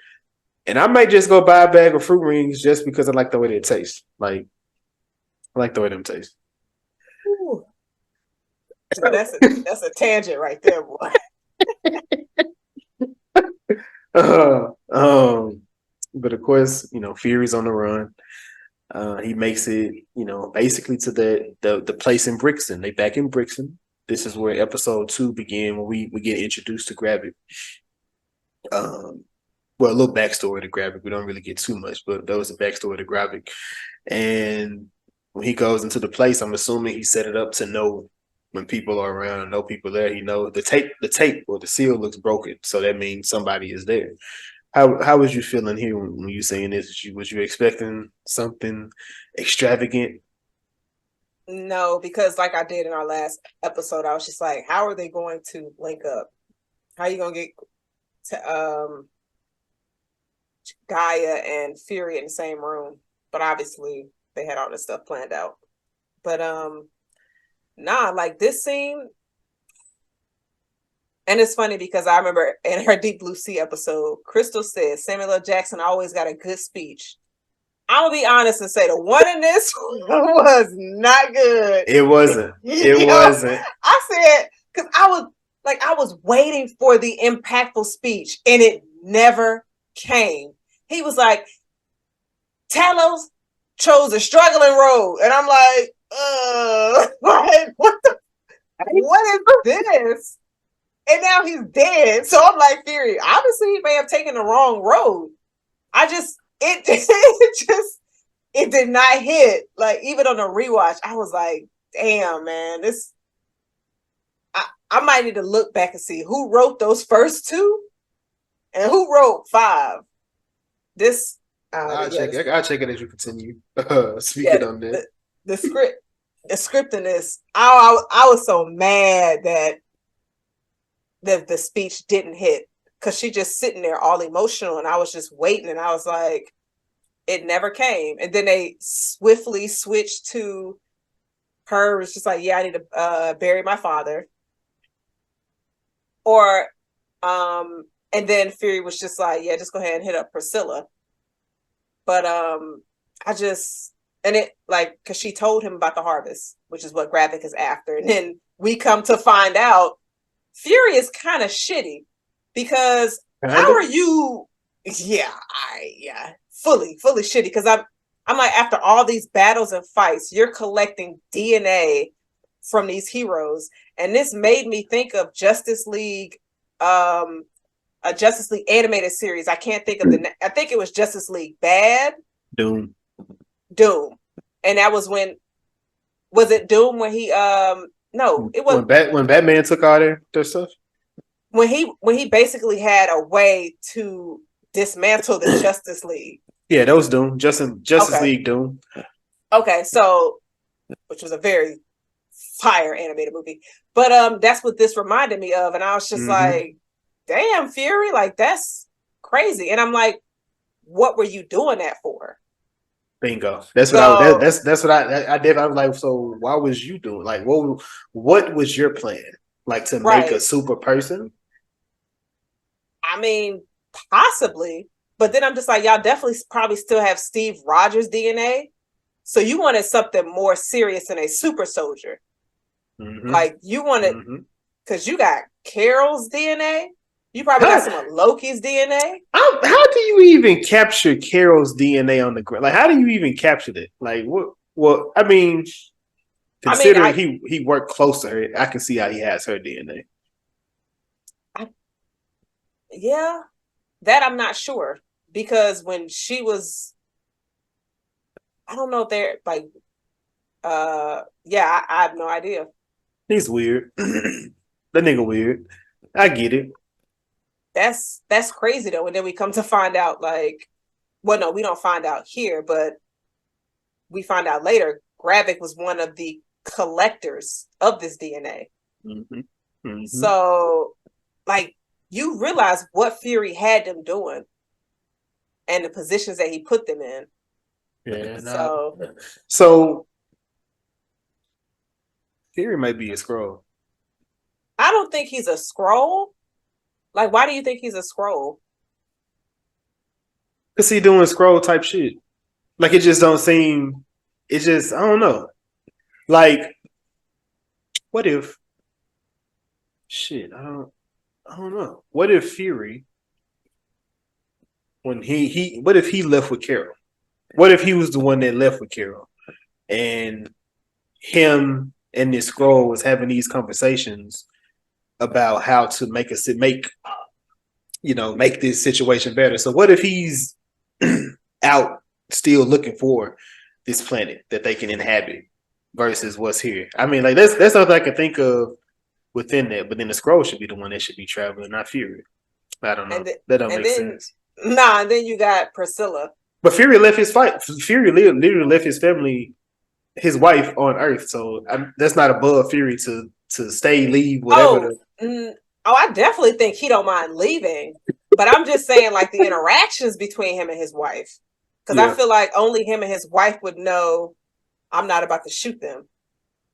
And I might just go buy a bag of fruit rings just because I like the way they taste. Like I like the way them taste. Ooh. Now that's a tangent right there, boy. uh, um, but of course, Fury's on the run. He makes it, basically to the place in Brixton. They back in Brixton. This is where episode 2 began when we get introduced to Gravik. Um, well, a little backstory to Gravik. We don't really get too much, but there was a backstory to Gravik. And when he goes into the place, I'm assuming he set it up to know when people are around, know people there. He knows the tape or the seal looks broken, so that means somebody is there. How was you feeling here when you saying this? Was you expecting something extravagant? No, because like I did in our last episode, I was just like, how are they going to link up? How are you gonna get to Gaia and Fury in the same room? But obviously they had all this stuff planned out. But nah, like this scene, and it's funny because I remember in her Deep Blue Sea episode, Crystal said Samuel L. Jackson always got a good speech. I'm gonna be honest and say the one in this was not good. It wasn't. It You know, wasn't. I said because I was waiting for the impactful speech and it never came. He was like, Talos chose a struggling road, and I'm like, like, what is this? And now he's dead. So I'm like, Fury, obviously he may have taken the wrong road. It did not hit. Like even on the rewatch, I was like, damn, man, I might need to look back and see who wrote those first two and who wrote 5. This I'll yeah, check. I'll check it as you continue. Speaking yeah, on that, the script in this, I was so mad that the speech didn't hit because she just sitting there all emotional and I was just waiting and I was like, it never came. And then they swiftly switched to her was just like, yeah, I need to bury my father. Or and then Fury was just like, yeah, just go ahead and hit up Priscilla. But I just, and it like, because she told him about the harvest, which is what Gravik is after. And then we come to find out Fury is kind of shitty because Kind how of. are you? Yeah, fully shitty. Because I'm like, after all these battles and fights, you're collecting DNA from these heroes, and this made me think of Justice League, a Justice League animated series. I can't think of I think it was Justice League Bad. Doom. Doom, and that was when, was it Doom when he no, it was When Batman took all their stuff. when he basically had a way to dismantle the Justice League. Yeah, that was Doom. Justice Okay. League Doom. Okay, so which was a very fire animated movie. But that's what this reminded me of. And I was just like, damn, Fury, like that's crazy. And I'm like, what were you doing that for? Bingo. That's what So that's what I did. I was like, so why was you doing? Like, what was your plan? Like to make a right. super person? I mean, possibly. But then I'm just like, y'all definitely probably still have Steve Rogers DNA. So you wanted something more serious than a super soldier. Like you wanted, because you got Carol's DNA. You probably got How, some of Loki's DNA. how do you even capture Carol's DNA on the ground? Like, how do you even capture it? Like, what? Well, I mean, I mean, considering he worked close to her, I can see how he has her DNA. yeah, that I'm not sure, because when she was, I don't know if they're like, yeah, I have no idea. He's weird. That nigga weird. I get it. That's crazy though. And then we come to find out, like, well, no, we don't find out here, but we find out later. Gravik was one of the collectors of this DNA. So, like, you realize what Fury had them doing and the positions that he put them in. Yeah. So Fury might be a scroll. I don't think he's a scroll. Like, why do you think he's a scroll? Cause he doing scroll type shit. Like it just don't seem. It just I don't know. Like what if? Shit, I don't know. What if Fury when he what if he left with Carol? What if he was the one that left with Carol and him and this scroll was having these conversations about how to make this situation better. So what if he's out still looking for this planet that they can inhabit versus what's here? I mean, like that's something I can think of within that. But then the scroll should be the one that should be traveling, not Fury. I don't know. That don't make sense. And then you got Priscilla. But Fury left his fight. Fury literally left his family, his wife on Earth. So that's not above Fury to stay, leave, whatever. Oh, I definitely think he don't mind leaving. But I'm just saying, like, the interactions between him and his wife. Because I feel like only him and his wife would know I'm not about to shoot them.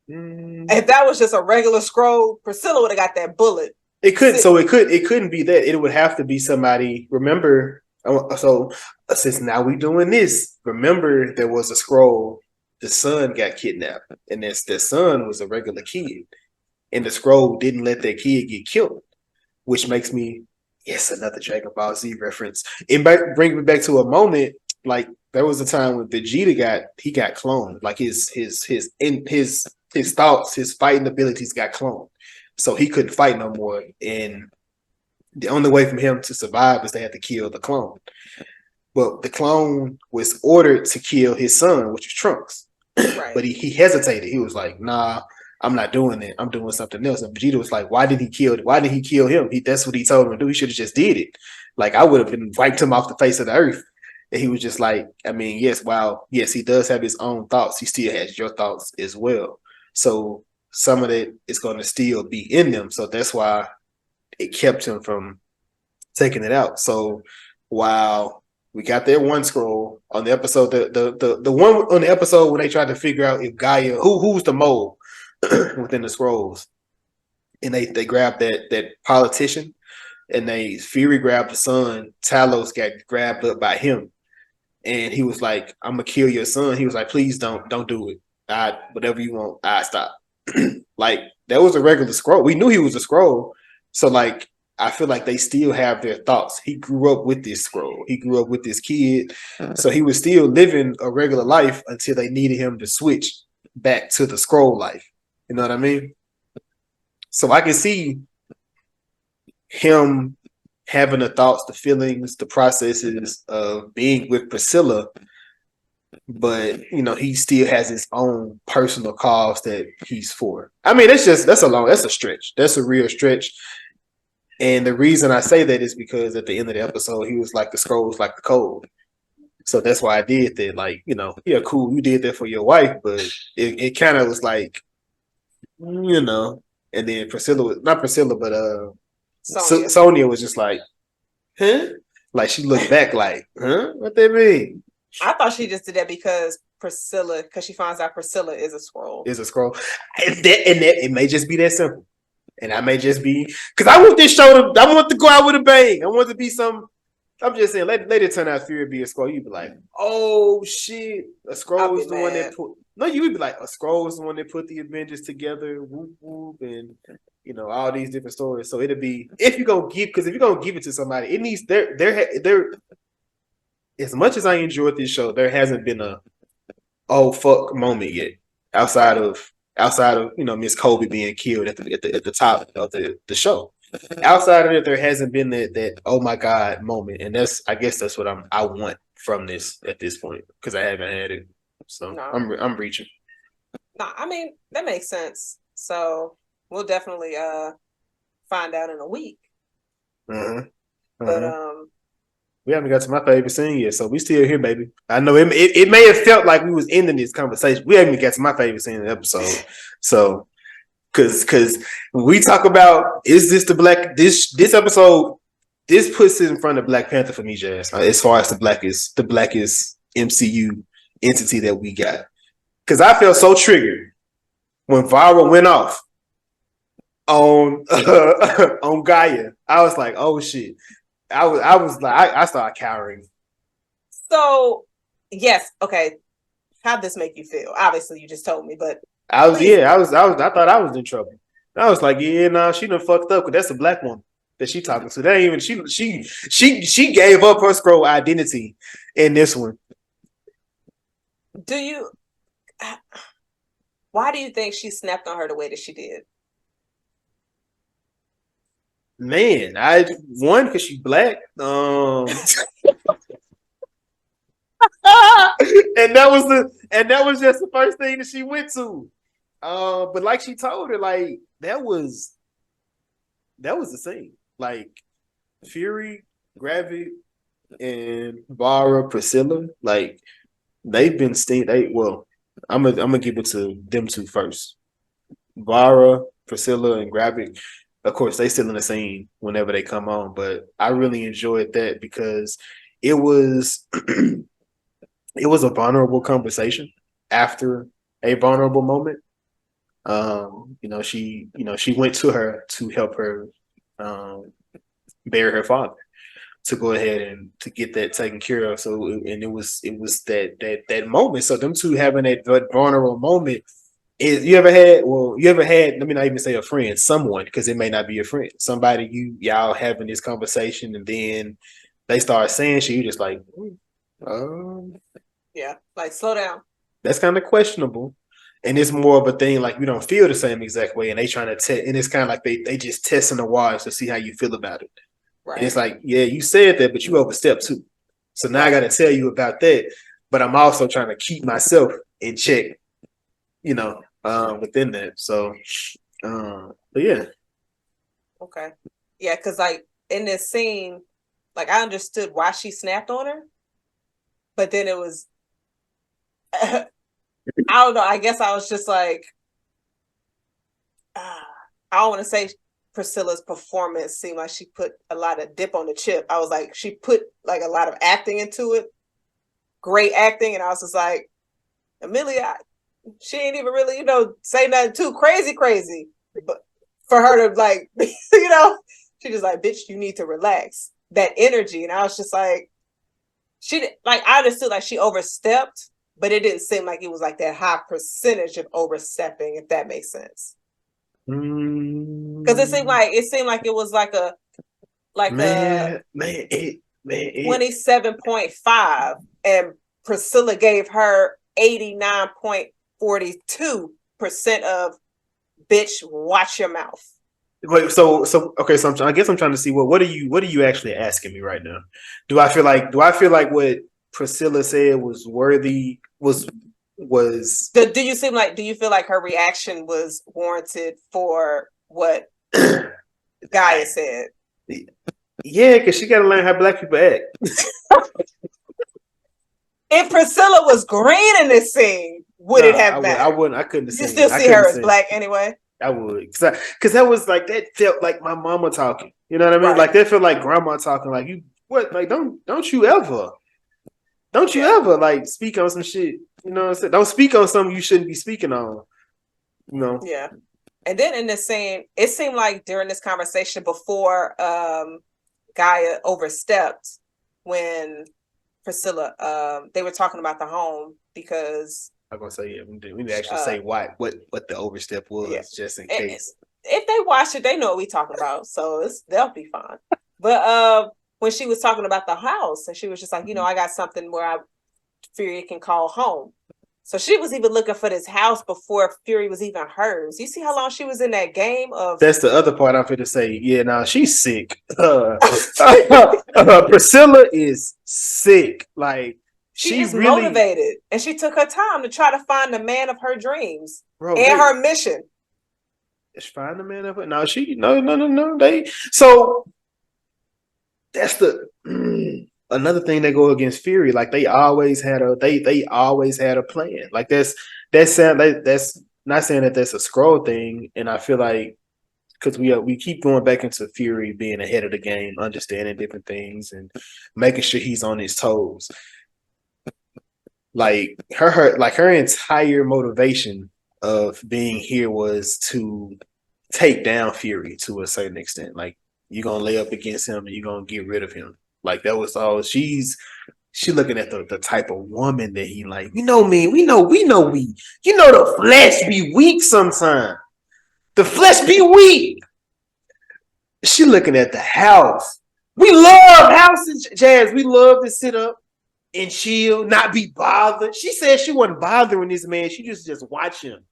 If that was just a regular scroll, Priscilla would have got that bullet. It couldn't be that. It would have to be somebody. Remember, so since now we doing this, remember there was a scroll. The son got kidnapped, and the son was a regular kid, and the scroll didn't let that kid get killed, which makes me another Dragon Ball Z reference. It brings me back to a moment like there was a time when Vegeta got cloned, like his thoughts, his fighting abilities got cloned. So he couldn't fight no more. And the only way for him to survive is they had to kill the clone. But the clone was ordered to kill his son, which is Trunks. Right. But he hesitated. He was like, nah, I'm not doing it. I'm doing something else. And Vegeta was like, why did he kill him? That's what he told him to do. He should have just did it. Like I would have been wiped him off the face of the earth. And he was just like, I mean, yes, he does have his own thoughts. He still has your thoughts as well. So some of it is going to still be in them. So that's why it kept him from taking it out. So while We got that one scroll on the episode. The one on the episode when they tried to figure out if Gaia who's the mole within the scrolls, and they grabbed that politician, and Fury grabbed the son. Talos got grabbed up by him, and he was like, "I'm gonna kill your son." He was like, "Please don't do it. Whatever you want, I stop." Like that was a regular scroll. We knew he was a scroll, so like I feel like they still have their thoughts. He grew up with this scroll. He grew up with this kid, so he was still living a regular life until they needed him to switch back to the scroll life. You know what I mean? So I can see him having the thoughts, the feelings, the processes of being with Priscilla, but he still has his own personal cause that he's for. I mean, that's a stretch. That's a real stretch. And the reason I say that is because at the end of the episode, he was like the scrolls, like the code. So that's why I did that. Like, yeah, cool, you did that for your wife, but it kind of was like, and then Priscilla was not Priscilla, but Sonia was just like, huh? Like she looked back like, huh? What that mean? I thought she just did that because she finds out Priscilla is a scroll. And it may just be that simple. And I may just be because I want this show I want to go out with a bang. I want to be some. I'm just saying, let it turn out Fury be a scroll. You'd be like, oh shit, a scroll is the one that put. No, you would be like, a scroll is the one that put the Avengers together. Whoop whoop, and all these different stories. So it'll be if you're gonna give it to somebody, it needs there. As much as I enjoyed this show, there hasn't been a oh fuck moment yet outside of Miss Kobe being killed at the top of the show. Outside of it, there hasn't been that oh my god moment, and I guess that's what I want from this at this point because I haven't had it. So no. I'm reaching. No, I mean that makes sense. So we'll definitely find out in a week. But we haven't got to my favorite scene yet, so we still here, baby. I know it may have felt like we was ending this conversation. We haven't got to my favorite scene in the episode. So, because when we talk about is this this episode, this puts it in front of Black Panther for me, Jazz. As far as the blackest MCU entity that we got, because I felt so triggered when Vara went off on on Gaia. I was like, oh shit. I was like, I started cowering. So, yes, okay. How'd this make you feel? Obviously, you just told me, but I thought I was in trouble. I was like, yeah, nah, she done fucked up because that's a black woman that she talking to. That ain't even she gave up her scroll identity in this one. Why do you think she snapped on her the way that she did? Man, because she's black. And that was just the first thing that she went to. But like she told her, like that was the scene. Like Fury, Gravik, and Vara, Priscilla, like they've been I'm gonna give it to them two first. Vara, Priscilla, and Gravik. Of course, they still in the scene whenever they come on, but I really enjoyed that because it was it was a vulnerable conversation after a vulnerable moment. She went to her to help her bury her father, to go ahead and to get that taken care of. So, and it was that moment. So them two having that vulnerable moment. You ever had, let me not even say a friend, someone, because it may not be a friend, somebody y'all having this conversation and then they start saying shit, you just like, yeah, like slow down. That's kind of questionable. And it's more of a thing like you don't feel the same exact way and they trying to test, and it's kind of like they just testing the waters to see how you feel about it. Right. And it's like, yeah, you said that, but you overstepped too. So now I got to tell you about that, but I'm also trying to keep myself in check, within that. So, but yeah. Okay. Yeah, because like in this scene, like I understood why she snapped on her, but then it was, I don't know. I guess I was just like, I don't want to say Priscilla's performance seemed like she put a lot of dip on the chip. I was like, she put like a lot of acting into it. Great acting. And I was just like, Amelia, she ain't even really, say nothing too crazy. But for her to like, she just like, bitch, you need to relax. That energy. And I was just like, I understood like she overstepped, but it didn't seem like it was like that high percentage of overstepping, if that makes sense. Because it seemed like it was like a 27.5, and Priscilla gave her 89.42% of bitch, watch your mouth. Wait, so okay, so I guess I'm trying to see what are you actually asking me right now? Do I feel like what Priscilla said was worthy was do you feel like her reaction was warranted for what Gaia said? Yeah, because she got to learn how black people act. If Priscilla was green in this scene, would it have mattered? I couldn't have seen. You still see her as black anyway? I would, because that was like, that felt like my mama talking. You know what I mean? Right. Like that felt like grandma talking. Like, you what? Like don't you ever like speak on some shit. You know what I'm saying? Don't speak on something you shouldn't be speaking on. You know? Yeah. And then in this scene, it seemed like during this conversation before Gaia overstepped, when Priscilla, they were talking about the home, because I'm gonna say, yeah, we need to actually say what the overstep was, just in case. If they watch it, they know what we talking about, so they'll be fine. But when she was talking about the house, and she was just like, I got something where Fury can call home. So she was even looking for this house before Fury was even hers. You see how long she was in that game of... That's the other part I'm going to say. Yeah, now she's sick. Priscilla is sick. Like, she is really motivated, and she took her time to try to find the man of her dreams, her mission. She find the man of her. No. So that's the another thing that go against Fury. Like, they always had a plan. Like, that's not saying that that's a scroll thing. And I feel like, because we keep going back into Fury being ahead of the game, understanding different things and making sure he's on his toes. Like her entire motivation of being here was to take down Fury to a certain extent. Like, you're gonna lay up against him and you're gonna get rid of him. Like, that was all. She looking at the type of woman that he like. We know the flesh be weak sometimes. The flesh be weak. She looking at the house. We love houses, Jazz. We love to sit up and chill, not be bothered. She said she wasn't bothering this man. She just watch him.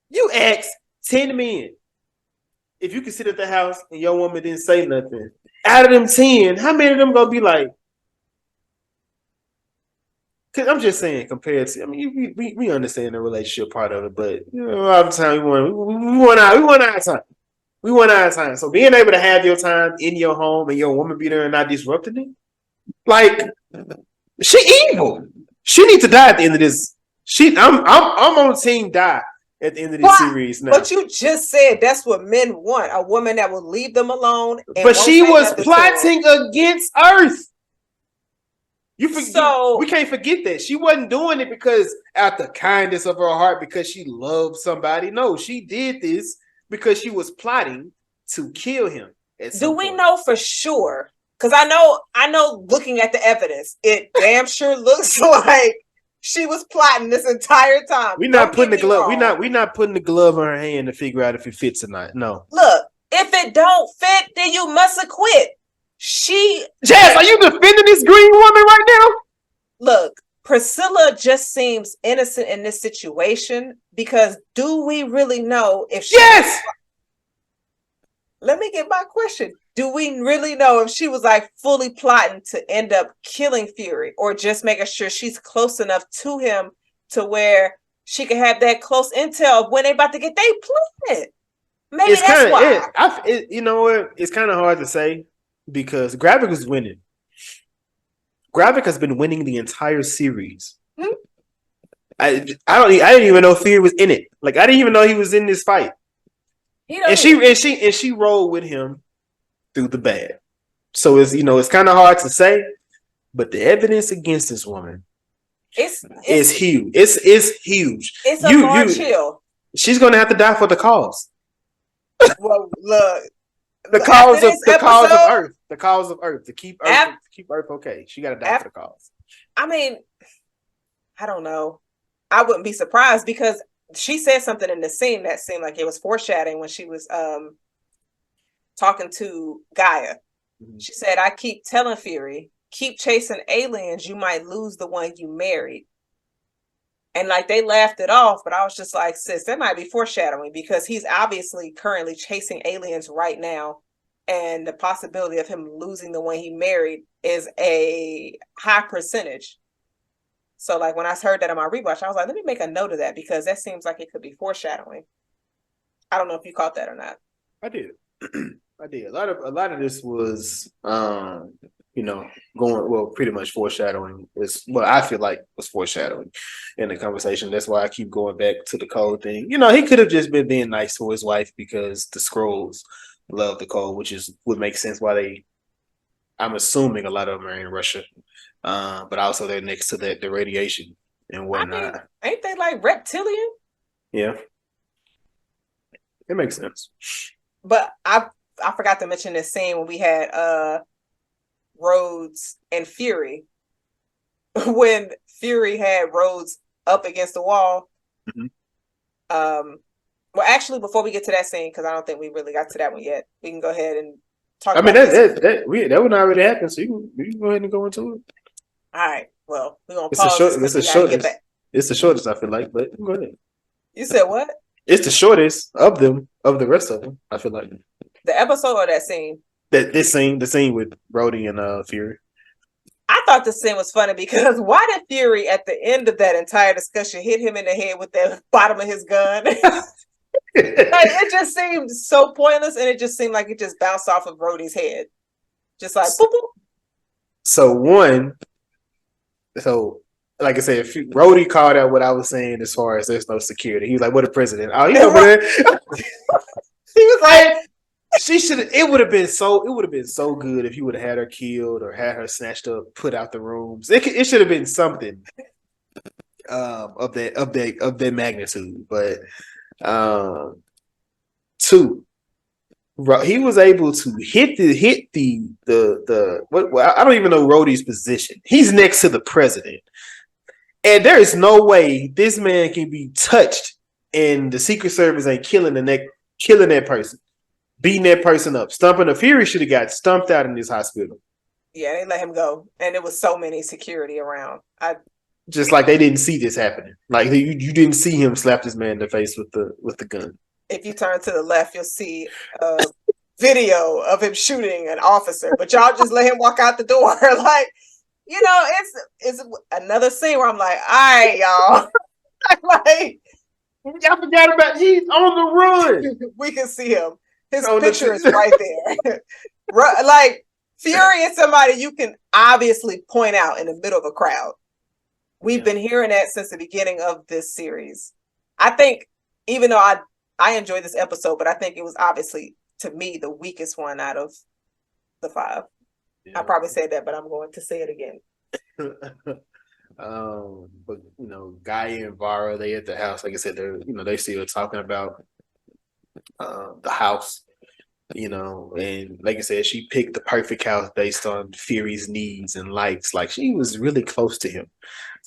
You ask 10 men if you could sit at the house and your woman didn't say nothing. Out of them 10, how many of them gonna be like? Cause I'm just saying, compared to, I mean, we understand the relationship part of it, but a lot of the time we want our time. We want our time. So being able to have your time in your home and your woman be there and not disrupting it, like, she evil. She needs to die at the end of this. I'm on team die at the end of this series now. But you just said that's what men want, a woman that will leave them alone. But she was plotting against Earth. We can't forget that. She wasn't doing it because out the kindness of her heart, because she loved somebody. No, she did this because she was plotting to kill him. Do we know for sure? Because I know looking at the evidence, it damn sure looks like she was plotting this entire time. We're not putting the glove. We're not putting the glove on her hand to figure out if it fits or not. No. Look, if it don't fit, then you must acquit. Jazz, are you defending this green woman right now? Look, Priscilla just seems innocent in this situation, because do we really know if she... Yes! Let me get my question. Do we really know if she was like fully plotting to end up killing Fury, or just making sure she's close enough to him to where she can have that close intel of when they about to get they plan? Maybe that's why. You know what? It's kind of hard to say, because Gravik was winning. Gravik has been winning the entire series. I didn't even know Fury was in it. Like, I didn't even know he was in this fight. He and don't she even. and she rolled with him through the bad. So it's kind of hard to say, but the evidence against this woman It's is huge. It's huge. it's a large You hill. she's gonna have to die for the cause. Well, look, The after cause of this the cause of episode, Earth. The cause of Earth. To keep Earth okay. She gotta die for the cause. I mean, I don't know. I wouldn't be surprised because she said something in the scene that seemed like it was foreshadowing when she was talking to Gaia. Mm-hmm. She said, I keep telling Fury, keep chasing aliens, you might lose the one you married. And like they laughed it off, but I was just like, sis, that might be foreshadowing because he's obviously currently chasing aliens right now. And the possibility of him losing the one he married is a high percentage. So like when I heard that on my rewatch, I was like, let me make a note of that because that seems like it could be foreshadowing. I don't know if you caught that or not. I did. I did. A lot of this was going pretty much foreshadowing. I feel like was foreshadowing in the conversation. That's why I keep going back to the code thing. He could have just been being nice to his wife because the Skrulls love the code, which would make sense why I'm assuming a lot of them are in Russia. But also they're next to the radiation and whatnot. I mean, ain't they like reptilian? Yeah. It makes sense. But I forgot to mention this scene when we had Rhodes and Fury. When Fury had Rhodes up against the wall. Mm-hmm. Well, actually, before we get to that scene, because I don't think we really got to that one yet, we can go ahead and talk about that one already happened, so you can go ahead and go into it. All right. Well, we're going to pause. It's the shortest, I feel like, but go ahead. You said what? It's the shortest of the rest of them, I feel like. The episode or that scene? The scene with Rhodey and Fury. I thought the scene was funny because why did Fury at the end of that entire discussion hit him in the head with the bottom of his gun? It just seemed so pointless, and it just seemed like it just bounced off of Rhodey's head, just like boop boop. Like I said, if Rhodey called out what I was saying as far as there's no security, he was like, "What a president!" Oh, over there. He was like, "She should. It would have been so good if you would have had her killed or had her snatched up, put out the rooms. It should have been something of that magnitude." But two, he was able to hit the what? I don't even know Rhodey's position. He's next to the president. And there is no way this man can be touched and the Secret Service ain't killing that person, beating that person up, stumping. The Fury should have got stumped out in this hospital. Yeah, they let him go, and there was so many security around. Just like they didn't see this happening. Like you didn't see him slap this man in the face with the gun. If you turn to the left, you'll see a video of him shooting an officer, but y'all just let him walk out the door like. It's another scene where I'm like, all right, y'all. Like, y'all forgot about he's on the run. We can see him. His picture is right there. Like, Fury is somebody you can obviously point out in the middle of a crowd. We've been hearing that since the beginning of this series. I think, even though I enjoyed this episode, but I think it was obviously, to me, the weakest one out of the 5. Yeah. I probably said that, but I'm going to say it again. But Gaia and Vara, they at the house. Like I said, they still talking about the house. And like I said, she picked the perfect house based on Fury's needs and likes. Like she was really close to him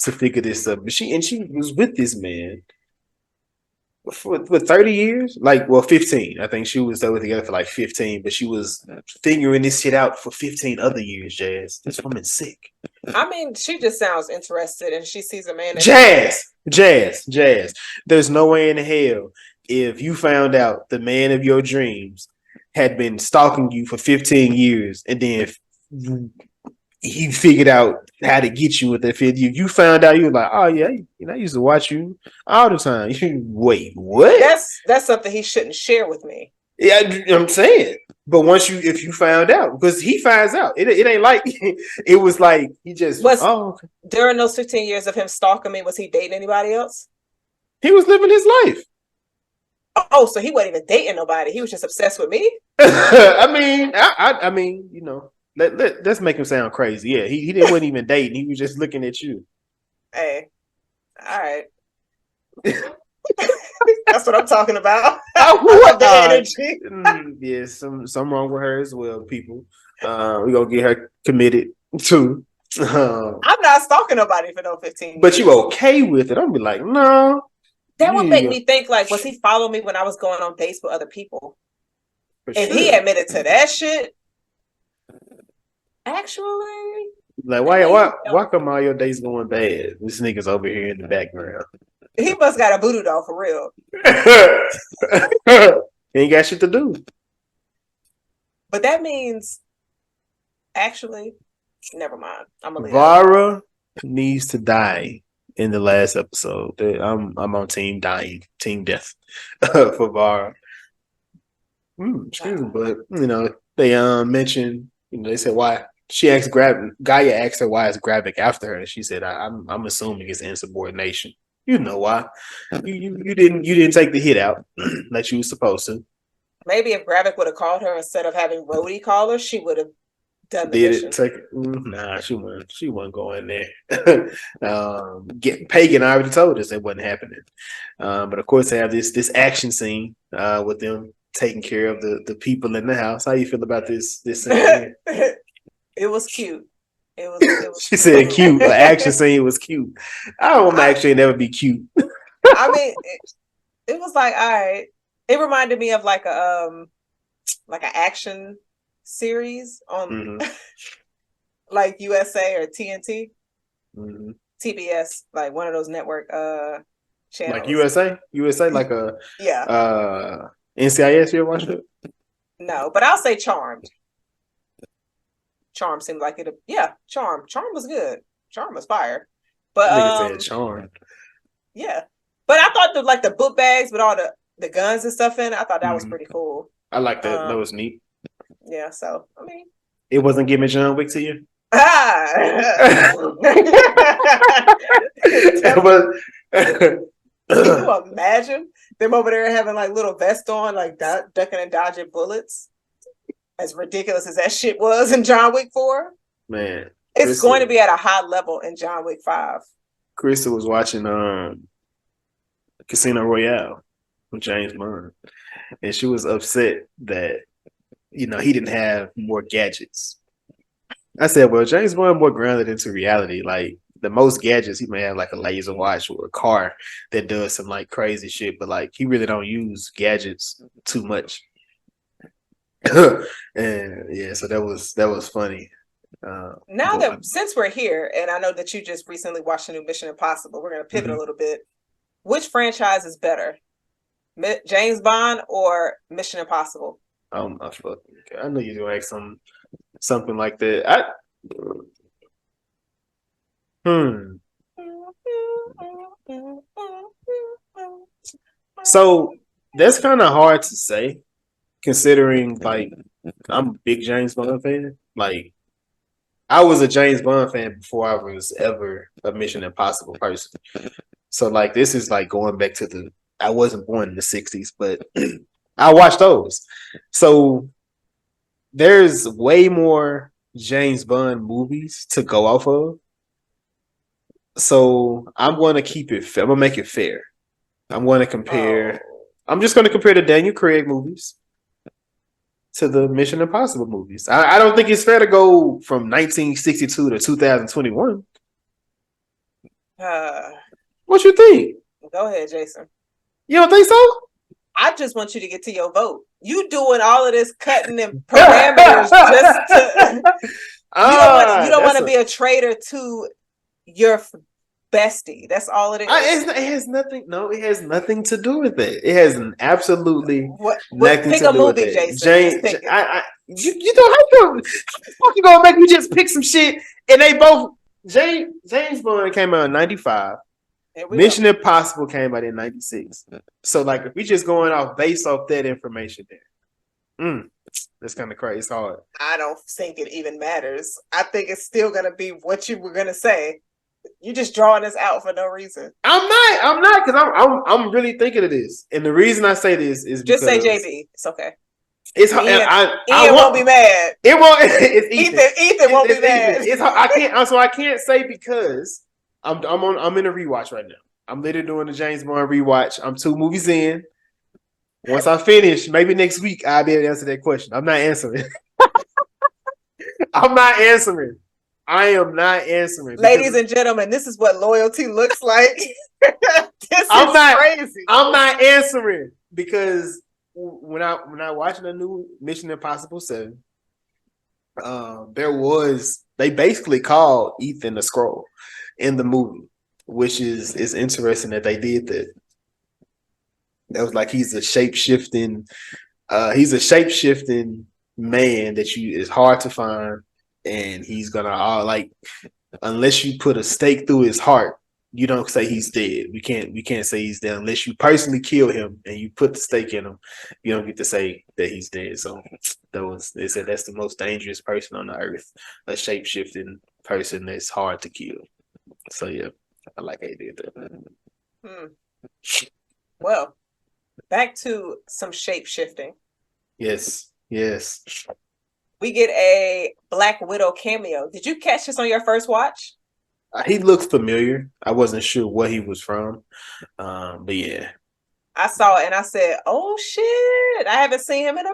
to figure this up. But she was with this man for 30 years, 15. I think she was together for 15, but she was figuring this shit out for 15 other years. Jazz, this woman's sick. I mean, she just sounds interested, and she sees a man. Jazz. There's no way in hell if you found out the man of your dreams had been stalking you for 15 years, and then he figured out how to get you with that fit. You found out, you were like, oh yeah, I used to watch you all the time. Wait, what? That's something he shouldn't share with me. Yeah, I'm saying. But if you found out, because he finds out, it ain't like it was like he just okay. During those 15 years of him stalking me, was he dating anybody else? He was living his life. Oh, so he wasn't even dating nobody. He was just obsessed with me. I mean, let's make him sound crazy. Yeah, he didn't wasn't even dating. He was just looking at you. Hey, all right. That's what I'm talking about. I love the energy. Yeah, some wrong with her as well, people. We gonna get her committed too. I'm not stalking nobody for no 15 but years. you okay with it? I'm be like, no. That would make me think like, was he following me when I was going on dates with other people? If he admitted to that shit, actually, like why come all your dates going bad? This nigga's over here in the background. He must got a voodoo doll for real. He ain't got shit to do. But that means, actually, never mind. I'm gonna leave Vara needs to die in the last episode. I'm on team dying, team death for Vara. Excuse me, but they mentioned, they said why she asked Gaia asked her why is Gravik after her, and she said I'm assuming it's insubordination. You know why? You didn't take the hit out that you was supposed to. Maybe if Gravik would have called her instead of having Rhodey call her, she would have done the mission. Nah, she wasn't going there. Pagan already told us it wasn't happening. But of course, they have this action scene with them taking care of the people in the house. How you feel about this scene? It was cute. It was she said cute. The action scene was cute. I don't want my action never be cute. I mean, it was like, all right. It reminded me of like an action series on like USA or TNT, TBS, like one of those network channels. Like USA, like a NCIS. You ever watched it? No, but I'll say Charmed. Charm seemed like it. Yeah, Charm was good. Charm was fire. But I said Charm. Yeah, but I thought the book bags with all the guns and stuff in it, I thought that was pretty cool. I like that. That was neat. Yeah, so I mean, it wasn't giving John Wick to you. Can you imagine them over there having like little vest on, like ducking and dodging bullets? As ridiculous as that shit was in John Wick 4, man, it's going to be at a high level in John Wick 5. Krista was watching Casino Royale with James Bond, and she was upset that he didn't have more gadgets. I said, well, James Bond more grounded into reality. Like the most gadgets he may have, like a laser watch or a car that does some like crazy shit, but like he really don't use gadgets too much. And yeah, so that was funny. Now that since we're here, and I know that you just recently watched the new Mission Impossible, we're going to pivot a little bit. Which franchise is better, James Bond or Mission Impossible? I know you're gonna ask something like that. So that's kind of hard to say, considering like I'm a big James Bond fan. Like I was a James Bond fan before I was ever a Mission Impossible person. So like this is like going back to I wasn't born in the 60s, but I watched those. So there's way more James Bond movies to go off of. So I'm going to keep it fair. I'm going to make it fair. I'm going to compare. I'm just going to compare the Daniel Craig movies to the Mission Impossible movies. I don't think it's fair to go from 1962 to 2021. What you think? Go ahead, Jason. You don't think so? I just want you to get to your vote. You doing all of this cutting and parameters just to. You don't want to be a traitor to your bestie. That's all it is. It has nothing. No, it has nothing to do with it. It has absolutely nothing pick to a do movie, with it. Jason. You don't have to. Fucking gonna make me just pick some shit, and they both. James Bond came out in '95. Mission Impossible came out in '96. So, like, if we just going based off that information, there, that's kind of crazy. It's hard. I don't think it even matters. I think it's still gonna be what you were gonna say. You just drawing this out for no reason. I'm not, because I'm really thinking of this, and the reason I say this is Just say because JB. It's okay. it's Ian, I Ian won't be want mad. it won't. It's Ethan. Ethan won't be It's Ethan. mad. It's I can't. So I can't say because I'm in a rewatch right now. I'm literally doing the James Bond rewatch. I'm 2 movies in. Once I finish, maybe next week I'll be able to answer that question. I'm not answering. I'm not answering. I am not answering Ladies because and gentlemen, this is what loyalty looks like. This I'm is not. crazy. I'm not answering because when I watching the new Mission Impossible 7, they basically called Ethan the Scroll in the movie, which is interesting that they did that. That was like he's a shape shifting man that is hard to find, and he's gonna like unless you put a stake through his heart, you don't say he's dead. We can't say he's dead unless you personally kill him and you put the stake in him. You don't get to say that he's dead. So they said that's the most dangerous person on the earth, a shape shifting person that's hard to kill. So yeah, I like how he did that. Hmm. Well, back to some shape shifting. Yes. We get a Black Widow cameo. Did you catch this on your first watch? He looked familiar. I wasn't sure what he was from, but yeah. I saw it and I said, "Oh shit! I haven't seen him in a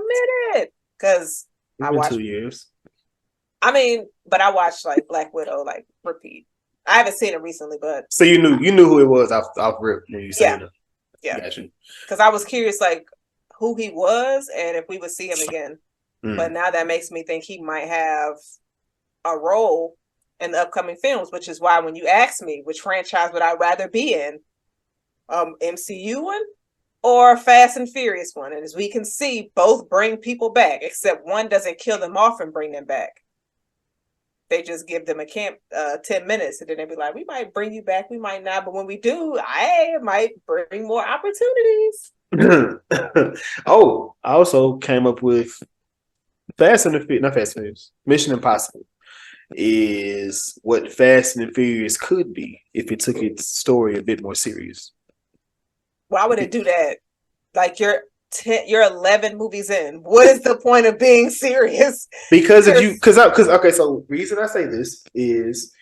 minute." Because It's I been watched. 2 years. I mean, but I watched like Black Widow like repeat. I haven't seen it recently, but So you knew who it was off rip when you saying it. Yeah. Gotcha. Because I was curious like who he was and if we would see him again. But now that makes me think he might have a role in the upcoming films, which is why when you ask me which franchise would I rather be in, MCU one or Fast and Furious one, and as we can see, both bring people back, except one doesn't kill them off and bring them back. They just give them a 10 minutes, and then they be like, "We might bring you back, we might not, but when we do, I might bring more opportunities." Oh, I also came up with Fast and the Furious, not Fast and Furious, Mission Impossible is what Fast and the Furious could be if it took its story a bit more serious. Why would it do that? Like you're 11 movies in. What is the point of being serious? Because okay, so the reason I say this is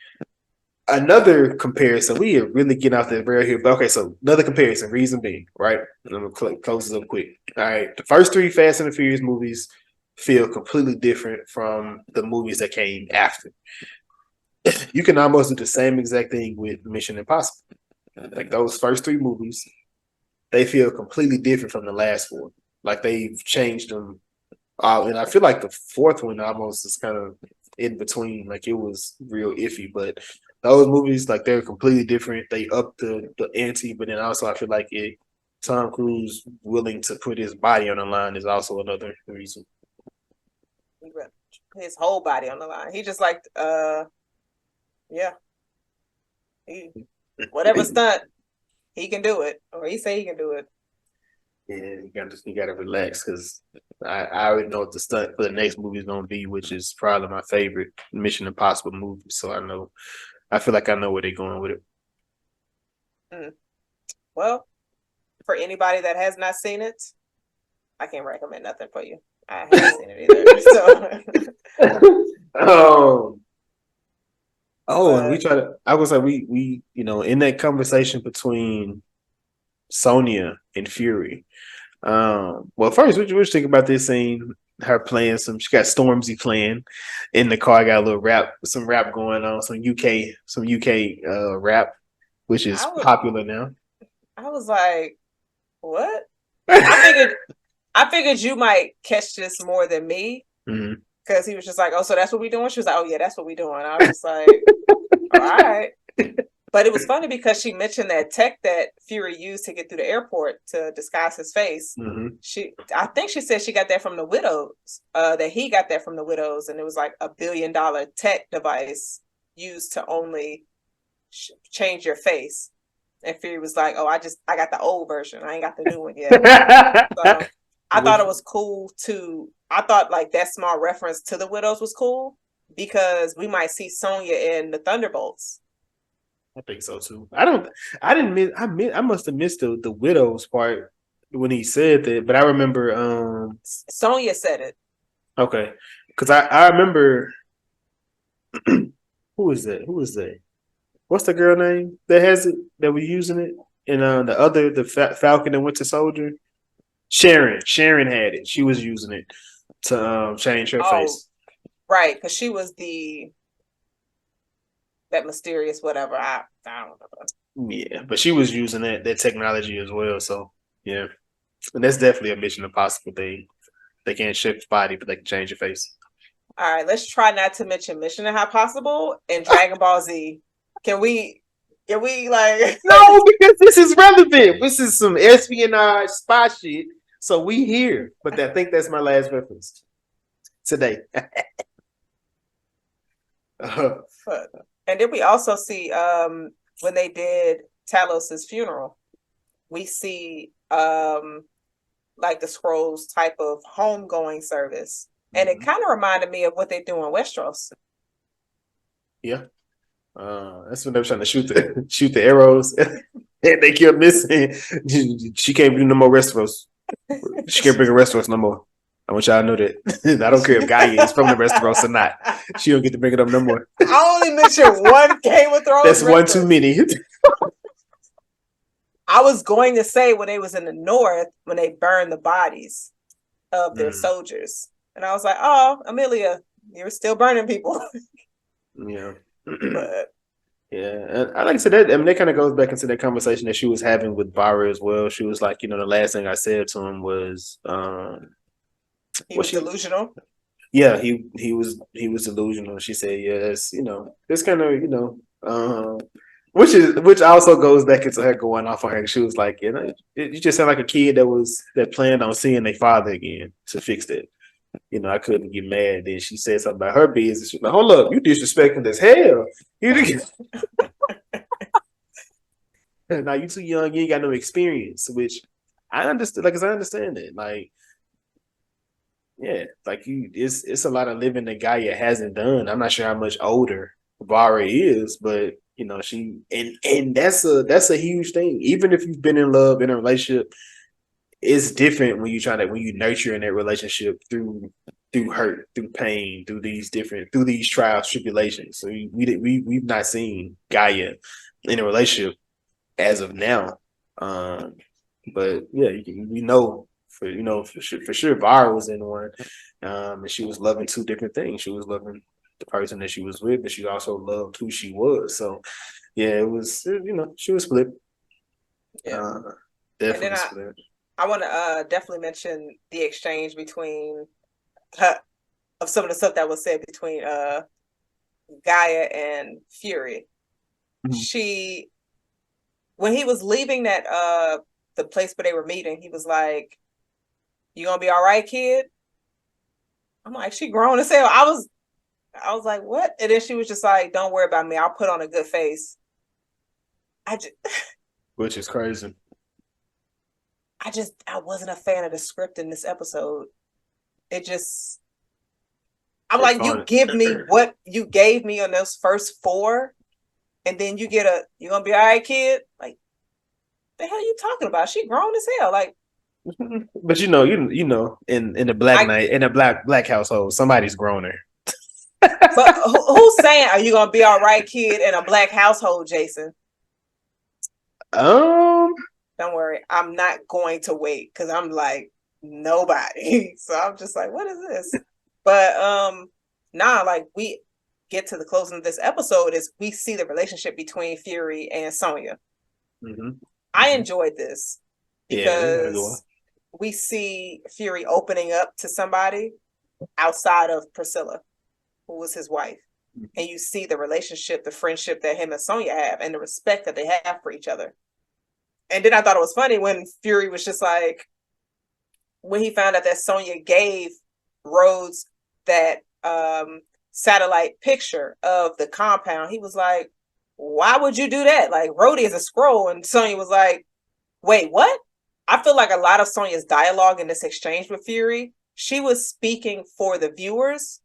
another comparison. We are really getting off the rail here, but okay, so another comparison. Reason being, right? I'm gonna close this up quick. All right, the first 3 Fast and the Furious movies feel completely different from the movies that came after. You can almost do the same exact thing with Mission Impossible. Like those first 3 movies, they feel completely different from the last 4. Like they've changed them. And I feel like the 4th one almost is kind of in between. Like it was real iffy, but those movies, like they're completely different. They up the ante, but then also I feel like Tom Cruise willing to put his body on the line is also another reason. His whole body on the line. He just like, yeah. Whatever stunt, he can do it, or he say he can do it. Yeah, you gotta relax because I already know what the stunt for the next movie is gonna be, which is probably my favorite Mission Impossible movie. So I feel like I know where they're going with it. Well, for anybody that has not seen it, I can't recommend nothing for you. I haven't seen it either. So and we try to. I was like, we in that conversation between Sonya and Fury. Well, first, what you think about this scene? Her playing she got Stormzy playing in the car. Got a little some rap going on, some UK rap, which is popular now. I was like, what? I figured you might catch this more than me because he was just like, oh, so that's what we doing? She was like, oh yeah, that's what we doing. I was just like, all right. But it was funny because she mentioned that tech that Fury used to get through the airport to disguise his face. I think she said she got that from the Widows, that he got that from the Widows, and it was like $1 billion tech device used to only change your face. And Fury was like, oh, I got the old version. I ain't got the new one yet. So I thought it was cool I thought like that small reference to the Widows was cool because we might see Sonya in the Thunderbolts. I think so too. I didn't miss. I must have missed the widow's part when he said that. But I remember. Sonya said it. Okay, because I remember. Who is that? Who is that? What's the girl name that has it that was using it? And the Falcon and Winter Soldier. Sharon. Sharon had it. She was using it to change her face. Right, because she was that mysterious whatever. I don't know. Yeah, but she was using that technology as well. So yeah, and that's definitely a Mission Impossible thing. They can't shift body, but they can change your face. All right, let's try not to mention Mission Impossible and Dragon Ball Z. Can we like No, because this is relevant. This is some espionage spy shit. So we here. But I think that's my last reference today. And then we also see when they did Talos's funeral, we see like the Scrolls type of homegoing service. And it kind of reminded me of what they do in Westeros. Yeah. That's when they were trying to shoot the arrows. And they kept missing. She can't do no more Westeros. She can't bring a Westeros no more. I want y'all to know that. I don't care if Gaia is from the Westeros or not. She don't get to bring it up no more. I only mentioned one Game of Thrones. That's one too many. I was going to say when they was in the north, when they burned the bodies of their soldiers. And I was like, oh, Amelia, you're still burning people. Yeah. But yeah, and like I said, that, I mean, that kind of goes back into that conversation that she was having with Barra as well. She was like, the last thing I said to him was, he was delusional. Yeah, he was delusional. She said, yes, it's kind of, which also goes back into her going off on her. She was like, you just sound like a kid that planned on seeing their father again to fix that. I couldn't get mad. Then she said something about her business. She's like, hold up, you disrespecting as hell. Now you too young, you ain't got no experience, which I understood. Like, 'cause I understand it. Like, yeah, like it's a lot of living that Gaia hasn't done. I'm not sure how much older Vara is, but she and that's a huge thing. Even if you've been in love in a relationship, it's different when you nurture in that relationship through hurt, through pain, through these trials, tribulations. So we've not seen Gaia in a relationship as of now. But yeah, we know for sure Vara was in one. And she was loving two different things. She was loving the person that she was with, but she also loved who she was. So yeah, it was she was split. Yeah. Definitely split. I want to definitely mention the exchange between of some of the stuff that was said between Gaia and Fury. Mm-hmm. When he was leaving that the place where they were meeting, he was like, "You gonna be all right, kid?" I'm like, "She grown as hell." I was like, "What?" And then she was just like, "Don't worry about me. I'll put on a good face." Which is crazy. I wasn't a fan of the script in this episode. I'm like, you give me what you gave me on those first 4, and then you gonna be all right, kid? Like, the hell are you talking about? She grown as hell. Like, but in the Black Knight, in a black household, somebody's growner. But who's saying, are you gonna be all right, kid, in a black household, Jason? Don't worry, I'm not going to wait because I'm like nobody. So I'm just like, what is this? But like we get to the closing of this episode is we see the relationship between Fury and Sonya. Mm-hmm. I enjoyed this because we see Fury opening up to somebody outside of Priscilla, who was his wife. Mm-hmm. And you see the relationship, the friendship that him and Sonya have, and the respect that they have for each other. And then I thought it was funny when Fury was just like, when he found out that Sonya gave Rhodes that satellite picture of the compound, he was like, why would you do that? Like, Rhodey is a scroll. And Sonya was like, wait, what? I feel like a lot of Sonya's dialogue in this exchange with Fury, she was speaking for the viewers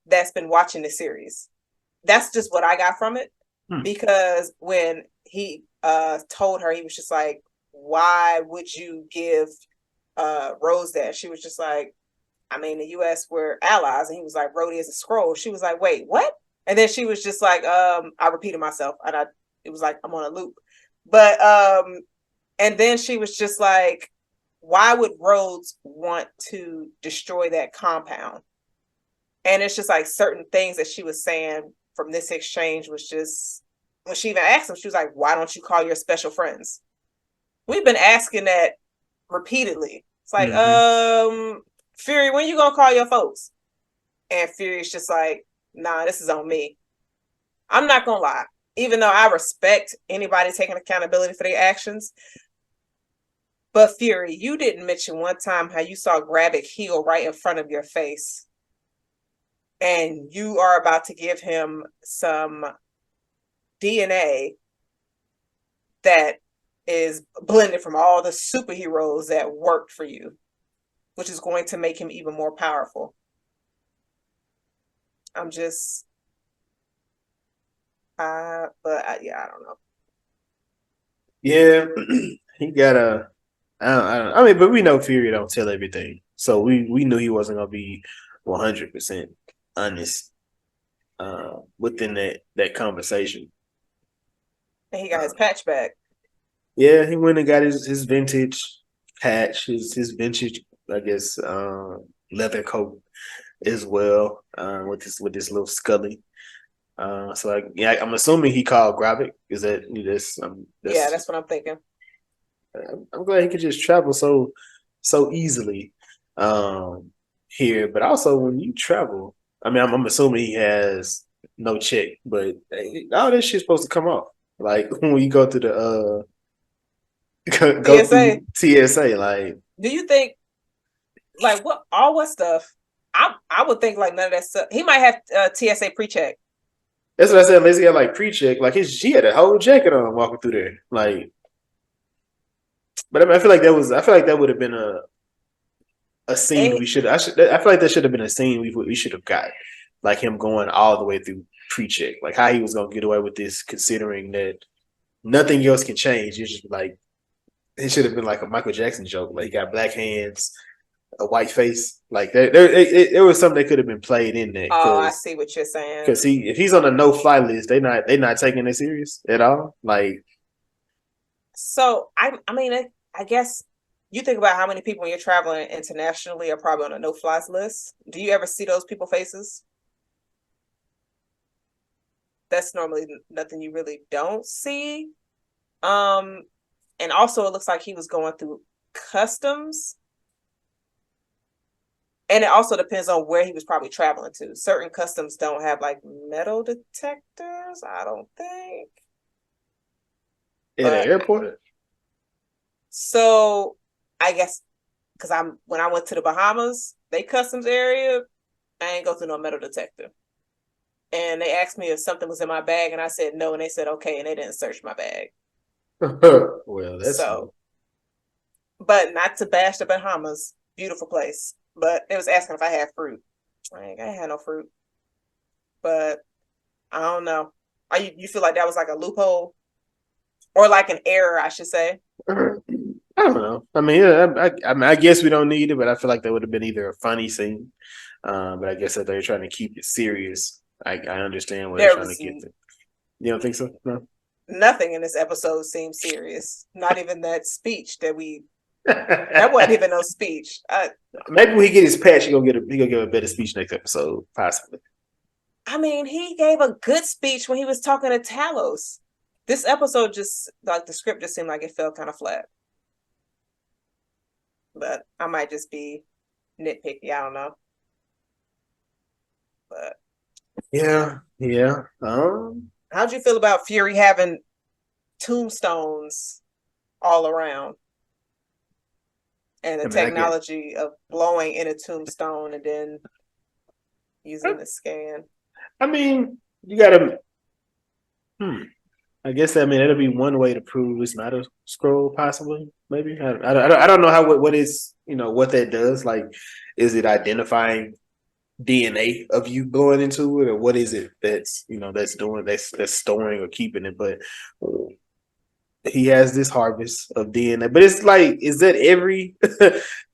that's been watching the series. That's just what I got from it. because when he told her, he was just like, why would you give Rose that? She was just like, I mean, the US were allies. And he was like, Rhodey is a scroll. She was like, wait, what? And then she was just like, I repeated myself, and it was like I'm on a loop. But and then she was just like, why would Rhodes want to destroy that compound? And it's just like certain things that she was saying from this exchange was just, when she even asked him, she was like, why don't you call your special friends? We've been asking that repeatedly. It's like, Fury, when you gonna call your folks? And Fury's just like, nah, this is on me. I'm not gonna lie. Even though I respect anybody taking accountability for their actions, but Fury, you didn't mention one time how you saw Gravik heal right in front of your face. And you are about to give him some DNA that is blended from all the superheroes that worked for you, which is going to make him even more powerful. I'm just, I don't know. Yeah, he got a. I mean, but we know Fury don't tell everything, so we knew he wasn't gonna be 100% honest within that conversation. And he got his patch back. Yeah, he went and got his vintage patch, his vintage, I guess, leather coat as well, with this little Scully. So yeah, I'm assuming he called Gravik. Is that Yeah, that's that's what I'm thinking. I'm glad he could just travel so easily here. But also when you travel, I mean, I'm assuming he has no check, but all this shit's supposed to come off. Like when you go to the go TSA. through TSA, like. Do you think, like, what stuff? I would think like none of that stuff. He might have TSA pre-check. That's what I said. Unless he had like pre-check, like she had a whole jacket on walking through there, like. But I mean, I feel like that would have been a scene And we should. I feel like that should have been a scene we should have got, like him going all the way through pre-check, like how he was gonna get away with this, considering that nothing else can change. It's just like it should have been like a Michael Jackson joke. Like he got black hands, a white face. Like there was something that could have been played in there oh, I see what you're saying. because if he's on a no fly list, they not taking it serious at all. Like So I mean, I guess you think about how many people when you're traveling internationally are probably on a no-flies list. Do you ever see those people faces? That's normally nothing you really don't see. Um, and also it looks like he was going through customs. And it also depends on where he was probably traveling to. Certain customs don't have like metal detectors, I don't think. in the airport. So I guess because when I went to the Bahamas, they customs area, I ain't go through no metal detector. And they asked me if something was in my bag, and I said no, and they said okay, and they didn't search my bag. Well, that's so, but not to bash the Bahamas, beautiful place. But they was asking if I had fruit. I ain't had no fruit. But I don't know. You feel like that was like a loophole or like an error, I should say? I don't know. I mean, yeah, I guess we don't need it, but I feel like that would have been either a funny scene, but I guess that they're trying to keep it serious. I understand what they're trying to get to. You don't think so? No. Nothing in this episode seems serious. Not even that speech that wasn't even no speech. Maybe when he get his patch, he gonna give a better speech next episode, possibly. I mean, he gave a good speech when he was talking to Talos. This episode just like the script just seemed like it fell kind of flat. But I might just be nitpicky. I don't know. But yeah. How'd you feel about Fury having tombstones all around? And the technology of blowing in a tombstone and then using the scan. I mean, you gotta. I guess that'll be one way to prove it's not a scroll, possibly. Maybe I don't know what is what that does. Like, is it identifying DNA of you going into it, or what is it that's that's storing or keeping it? But he has this harvest of DNA. But it's like, is that every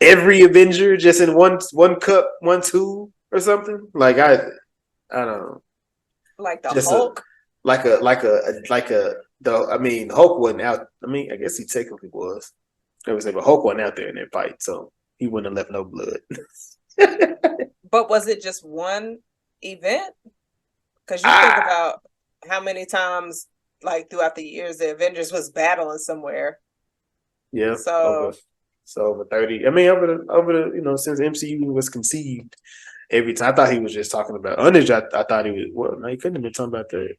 every Avenger just in one cup, one tube or something? Like I don't know. Like the Just a Hulk. like a the I mean Hulk wasn't out. I mean, I guess he technically was. I would say, but Hulk wasn't out there in that fight, so he wouldn't have left no blood. But was it just one event? Because you think ah, about how many times, like throughout the years, the Avengers was battling somewhere. yeah, over So so over 30. I mean, over the since MCU was conceived, every time I thought he was just talking about Underage. I thought he was well, no, he couldn't have been talking about that.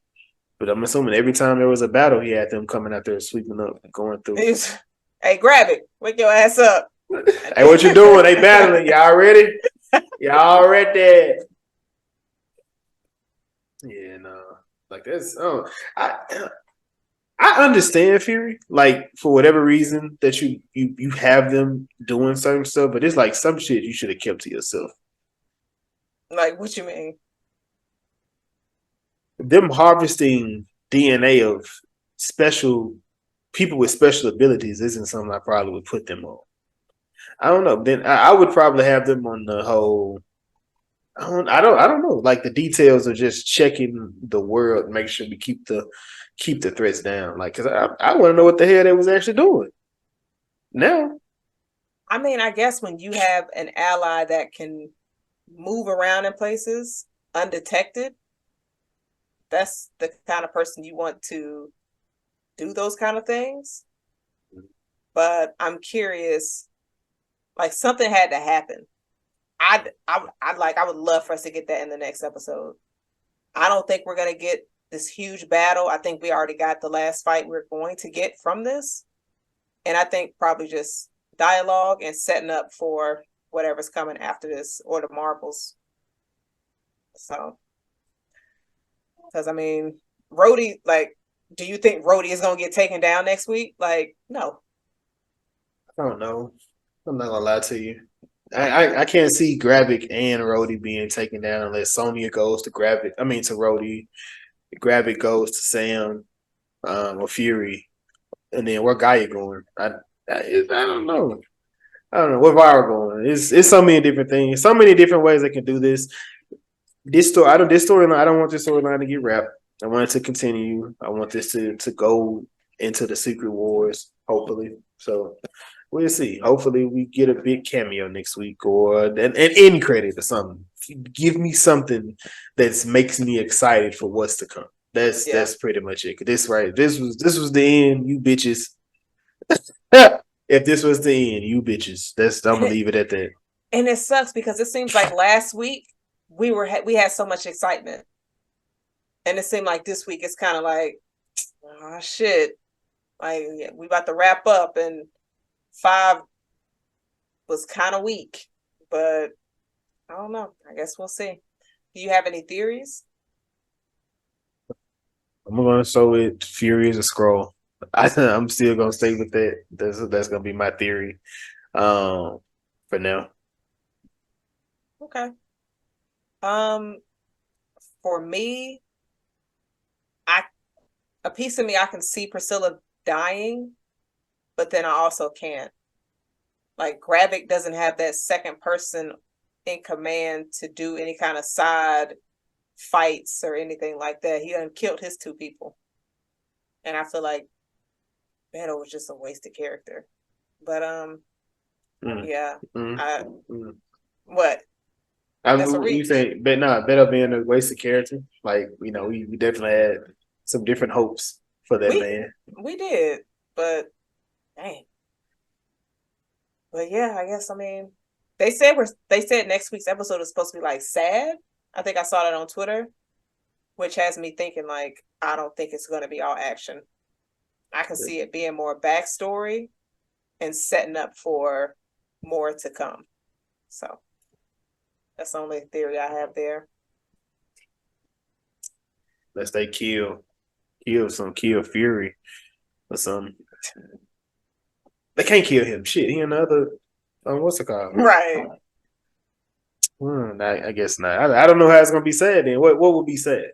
But I'm assuming every time there was a battle, he had them coming out there sweeping up, going through. hey, grab it, wake your ass up. Hey, what you doing? They battling. Y'all ready? Y'all ready? Yeah, no. Like that's I I understand Fury, like for whatever reason that you have them doing certain stuff, but it's like some shit you should have kept to yourself. Like, what you mean? Them harvesting DNA of special people with special abilities isn't something I probably would put them on. I don't know. Then I would probably have them on the whole. I don't know. Like the details of just checking the world, make sure we keep the threats down. Like, cause I want to know what the hell they was actually doing. Now, I mean, I guess when you have an ally that can move around in places undetected, that's the kind of person you want to do those kind of things. But I'm curious, like something had to happen. I would love for us to get that in the next episode. I don't think we're gonna get this huge battle. I think we already got the last fight we're going to get from this. And I think probably just dialogue and setting up for whatever's coming after this or the Marvels. So, because I mean, Rhodey, like, do you think Rhodey is gonna get taken down next week? Like, no. I don't know. I'm not gonna lie to you. I can't see Gravik and Rhodey being taken down unless Sonya goes to Gravik. I mean to Rhodey. Gravik goes to Sam or Fury, and then where Gaia going? I don't know. I don't know where Vira going. It's so many different things, so many different ways they can do this. This storyline. I don't want this storyline to get wrapped. I want it to continue. I want this to go into the Secret Wars. Hopefully, so we'll see. Hopefully, we get a big cameo next week or an end credit or something. Give me something that makes me excited for what's to come. That's pretty much it. This right. This was the end. You bitches. If this was the end, you bitches. I'm gonna leave it at that. And it sucks because it seems like last week we had so much excitement, and it seemed like this week it's kind of like, oh shit, like we about to wrap up, and 5 was kind of weak, but I don't know. I guess we'll see. Do you have any theories? I'm gonna show it Fury as a scroll. I'm still gonna stay with that. That's gonna be my theory. For now. Okay. Um, for me, I a piece of me I can see Priscilla dying, but then I also can't. Like Gravik doesn't have that second person in command to do any kind of side fights or anything like that. He done killed his 2 people. And I feel like Beto was just a wasted character. But yeah. Mm. I Mm. what? That's a You reach. say, but nah, better being a wasted character. Like we definitely had some different hopes for that We man. we did, but dang. But yeah, I guess I mean they said next week's episode is supposed to be like sad. I think I saw that on Twitter, which has me thinking like I don't think it's gonna be all action. I can see it being more backstory and setting up for more to come. So that's the only theory I have there. Unless they kill Fury or something. They can't kill him. Shit, he another. What's it called? Right. I guess not. I don't know how it's gonna be sad. Then what would be sad?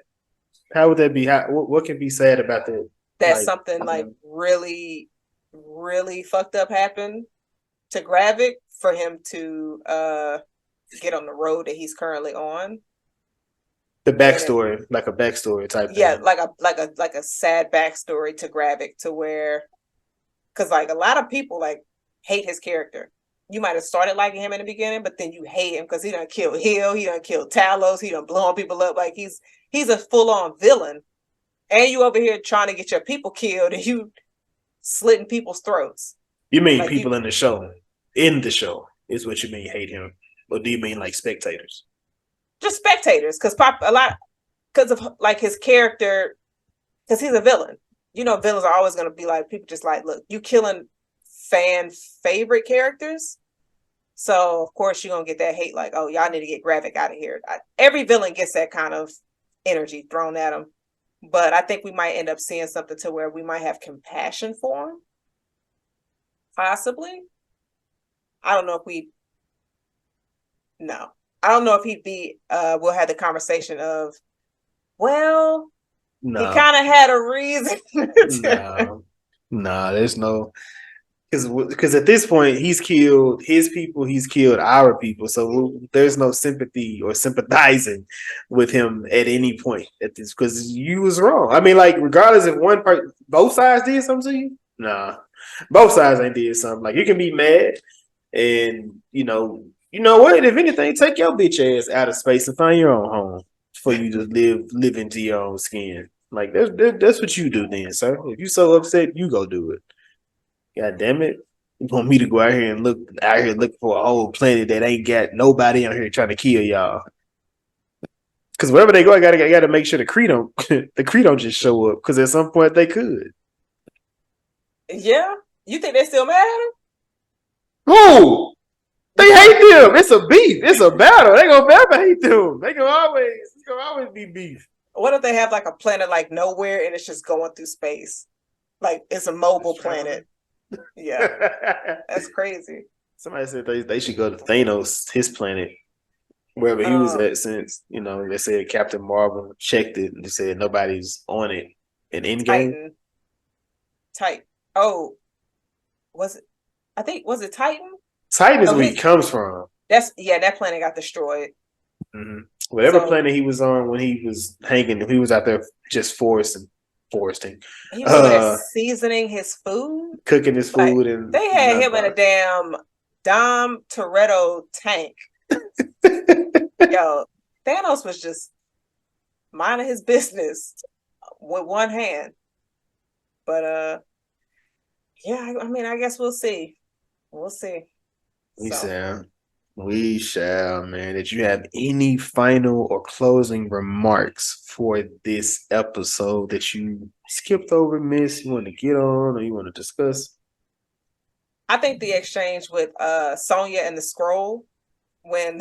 How would that be? What can be sad about that? That Like, something like really, really fucked up happened to Gravik for him to get on the road that he's currently on. the And it, backstory, like a backstory type yeah, thing. like a sad backstory to Gravik to where, because like a lot of people like hate his character. You might have started liking him in the beginning, but then you hate him because he done killed Hill, he done killed Talos, he done blown people up. Like he's a full on villain, and you over here trying to get your people killed, and you slitting people's throats. You mean Like you people in the show? In the show is what you mean hate him, or do you mean like spectators? just spectators, because pop a lot because of like his character, because he's a villain. You know, villains are always going to be like people just like, look, you killing fan favorite characters. So of course you're gonna get that hate, like, oh, y'all need to get Gravik out of here. Every villain gets that kind of energy thrown at them, but I think we might end up seeing something to where we might have compassion for him, possibly. I don't know if we. No, I don't know if he'd be. We'll have the conversation of, well, he No, kind of had a reason. no, no. There's no because at this point he's killed his people, he's killed our people, so there's no sympathy or sympathizing with him at any point at this because you was wrong. I mean, like regardless if one part, both sides did something to you, nah, both sides ain't did something. Like you can be mad and you know what? If anything, take your bitch ass out of space and find your own home for you to live into your own skin. Like that's what you do then, sir. If you so upset, you go do it. God damn it. You want me to go out here looking for a whole planet that ain't got nobody out here trying to kill y'all. Because wherever they go, I gotta make sure the Kree don't the Kree don't just show up. Because at some point they could. Yeah, you think they still mad at him? Who? They Because hate them. It's a beef. It's a battle. They gonna never hate them. It's gonna always be beef. what if they have like a planet like nowhere and it's just going through space? Like it's a mobile planet. Yeah, that's crazy. Somebody said they should go to Thanos, his planet, wherever he was Um, at since, they said Captain Marvel checked it and they said nobody's on it in Endgame. Titan, Titan. Oh, was it? I think was it Titan? Titan is No, where he his comes from. that's yeah. That planet got destroyed. Mm-hmm. Whatever So planet he was on when he was hanging, he was out there just foresting, he was over there uh, seasoning his food. cooking his Like food and they had not him in a about. damn Dom Toretto tank. Yo, Thanos was just minding his business with one hand. But yeah, I mean, I guess we'll see. We'll see. We So shall. We shall, man. Did you have any final or closing remarks for this episode that you skipped over, miss? You want to get on or you want to discuss? I think the exchange with Sonya and the scroll when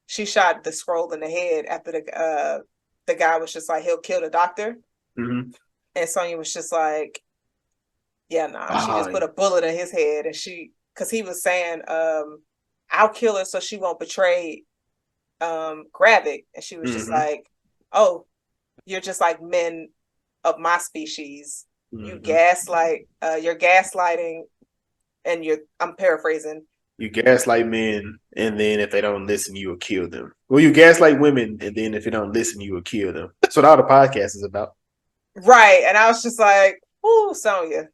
she shot the scroll in the head after the guy was just like he'll kill the doctor, Mm-hmm. and Sonya was just like, yeah, nah. She just Oh, put a bullet in his head, and because he was saying, I'll kill her so she won't betray Gravik, and she was just mm-hmm. like, oh, you're just like men of my species. You Mm-hmm. gaslight, you're gaslighting, and I'm paraphrasing. You gaslight men, and then if they don't listen, you will kill them. Well, you gaslight women, and then if you don't listen, you will kill them. That's what all the podcast is about. Right. And I was just like, ooh, Sonya,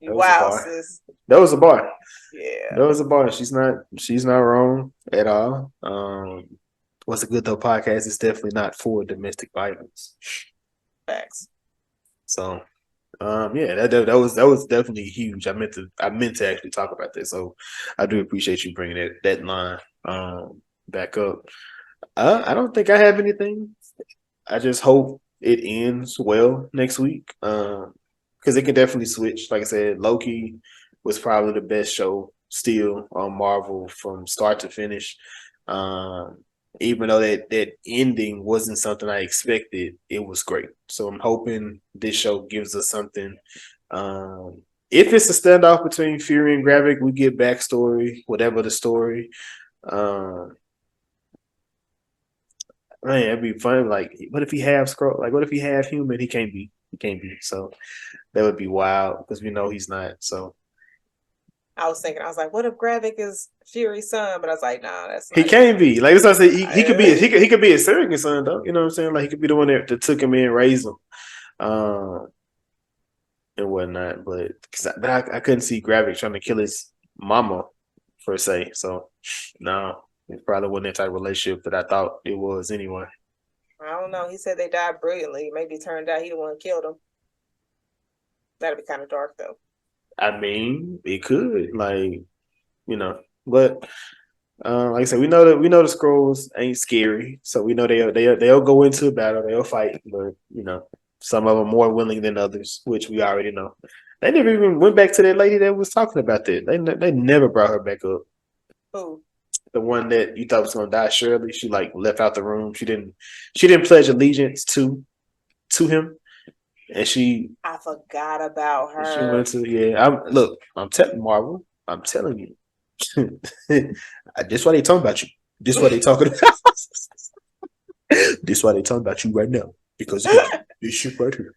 That was a wow, bar. sis. That was a bar. Yeah. That was a bar. She's not wrong at all. What's a good though podcast is definitely not for domestic violence. Facts. So yeah, that was definitely huge. I meant to actually talk about this. So I do appreciate you bringing that line back up. I Yeah. don't think I have anything. I just hope it ends well next week. Because it can definitely switch. Like I said, Loki was probably the best show still on Marvel from start to finish. Um, Even though that ending wasn't something I expected, it was great. So I'm hoping this show gives us something. If it's a standoff between Fury and Gravik, we get backstory, whatever the story. Um, Man, it'd be fun. Like, what if he half scroll? Like, what if he half human? He can't be. He can't be. So that would be wild because we know he's not. So I was thinking, I was like, what if Gravik is Fury's son? But I was like, nah, that's he not even. can't be. Like that's what I said. He could be. He could be a surrogate son though. You know what I'm saying? Like he could be the one that took him in and raised him, um, and whatnot. But I couldn't see Gravik trying to kill his mama per se. So no, it probably wasn't that type of relationship that I thought it was anyway. I don't know. He said they died brilliantly. Maybe it turned out he the one who killed them. That'd be kind of dark though. I mean, it could like but like I said, we know the scrolls ain't scary, so we know they'll go into a battle, they'll fight, but some of them more willing than others, which we already know. They never even went back to that lady that was talking about that. They never brought her back up. Who? The one that you thought was gonna die, Shirley. She like left out the room. She didn't pledge allegiance to him, and I forgot about she her. went to I'm telling Marvel. I'm telling you. This why they talking about you. This why they talking about. This why they talking about you right now because this shit right here,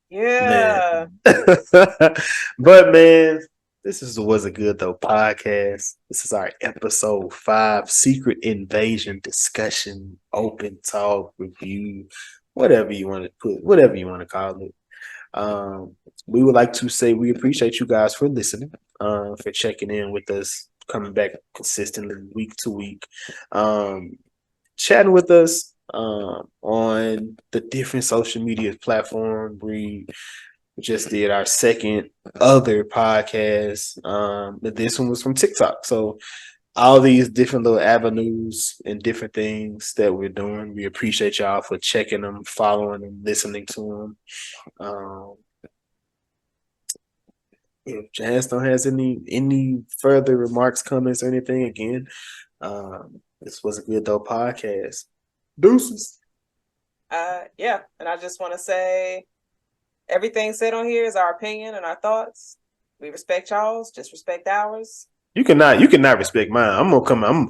Yeah. man. But man, was a good though podcast. This is our episode 5, secret invasion discussion, open talk review, whatever you want to put, whatever you want to call it. We would like to say we appreciate you guys for listening, for checking in with us, coming back consistently week to week, chatting with us on the different social media platforms. We just did our second other podcast. But this one was from TikTok. So all these different little avenues and different things that we're doing. We appreciate y'all for checking them, following them, listening to them. If Jazz don't has any further remarks, comments, or anything, again, this was a good though podcast. Deuces. Yeah, and I just want to say everything said on here is our opinion and our thoughts. We respect y'all's, just respect ours. You cannot respect mine. I'm gonna come. I'm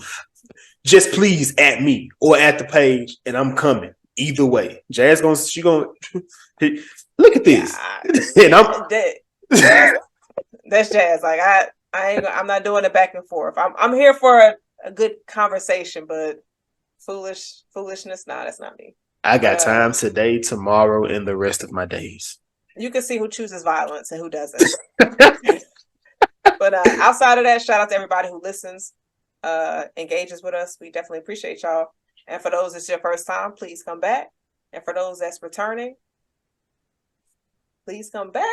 just please at me or at the page, and I'm coming either way. Jazz gonna look at this, and that's Jazz. Like I'm not doing it back and forth. I'm here for a good conversation, but foolishness, nah, that's not me. I got time today, tomorrow, and the rest of my days. You can see who chooses violence and who doesn't. But outside of that, shout out to everybody who listens, engages with us. We definitely appreciate y'all. And for those it's your first time, please come back. And for those that's returning, please come back.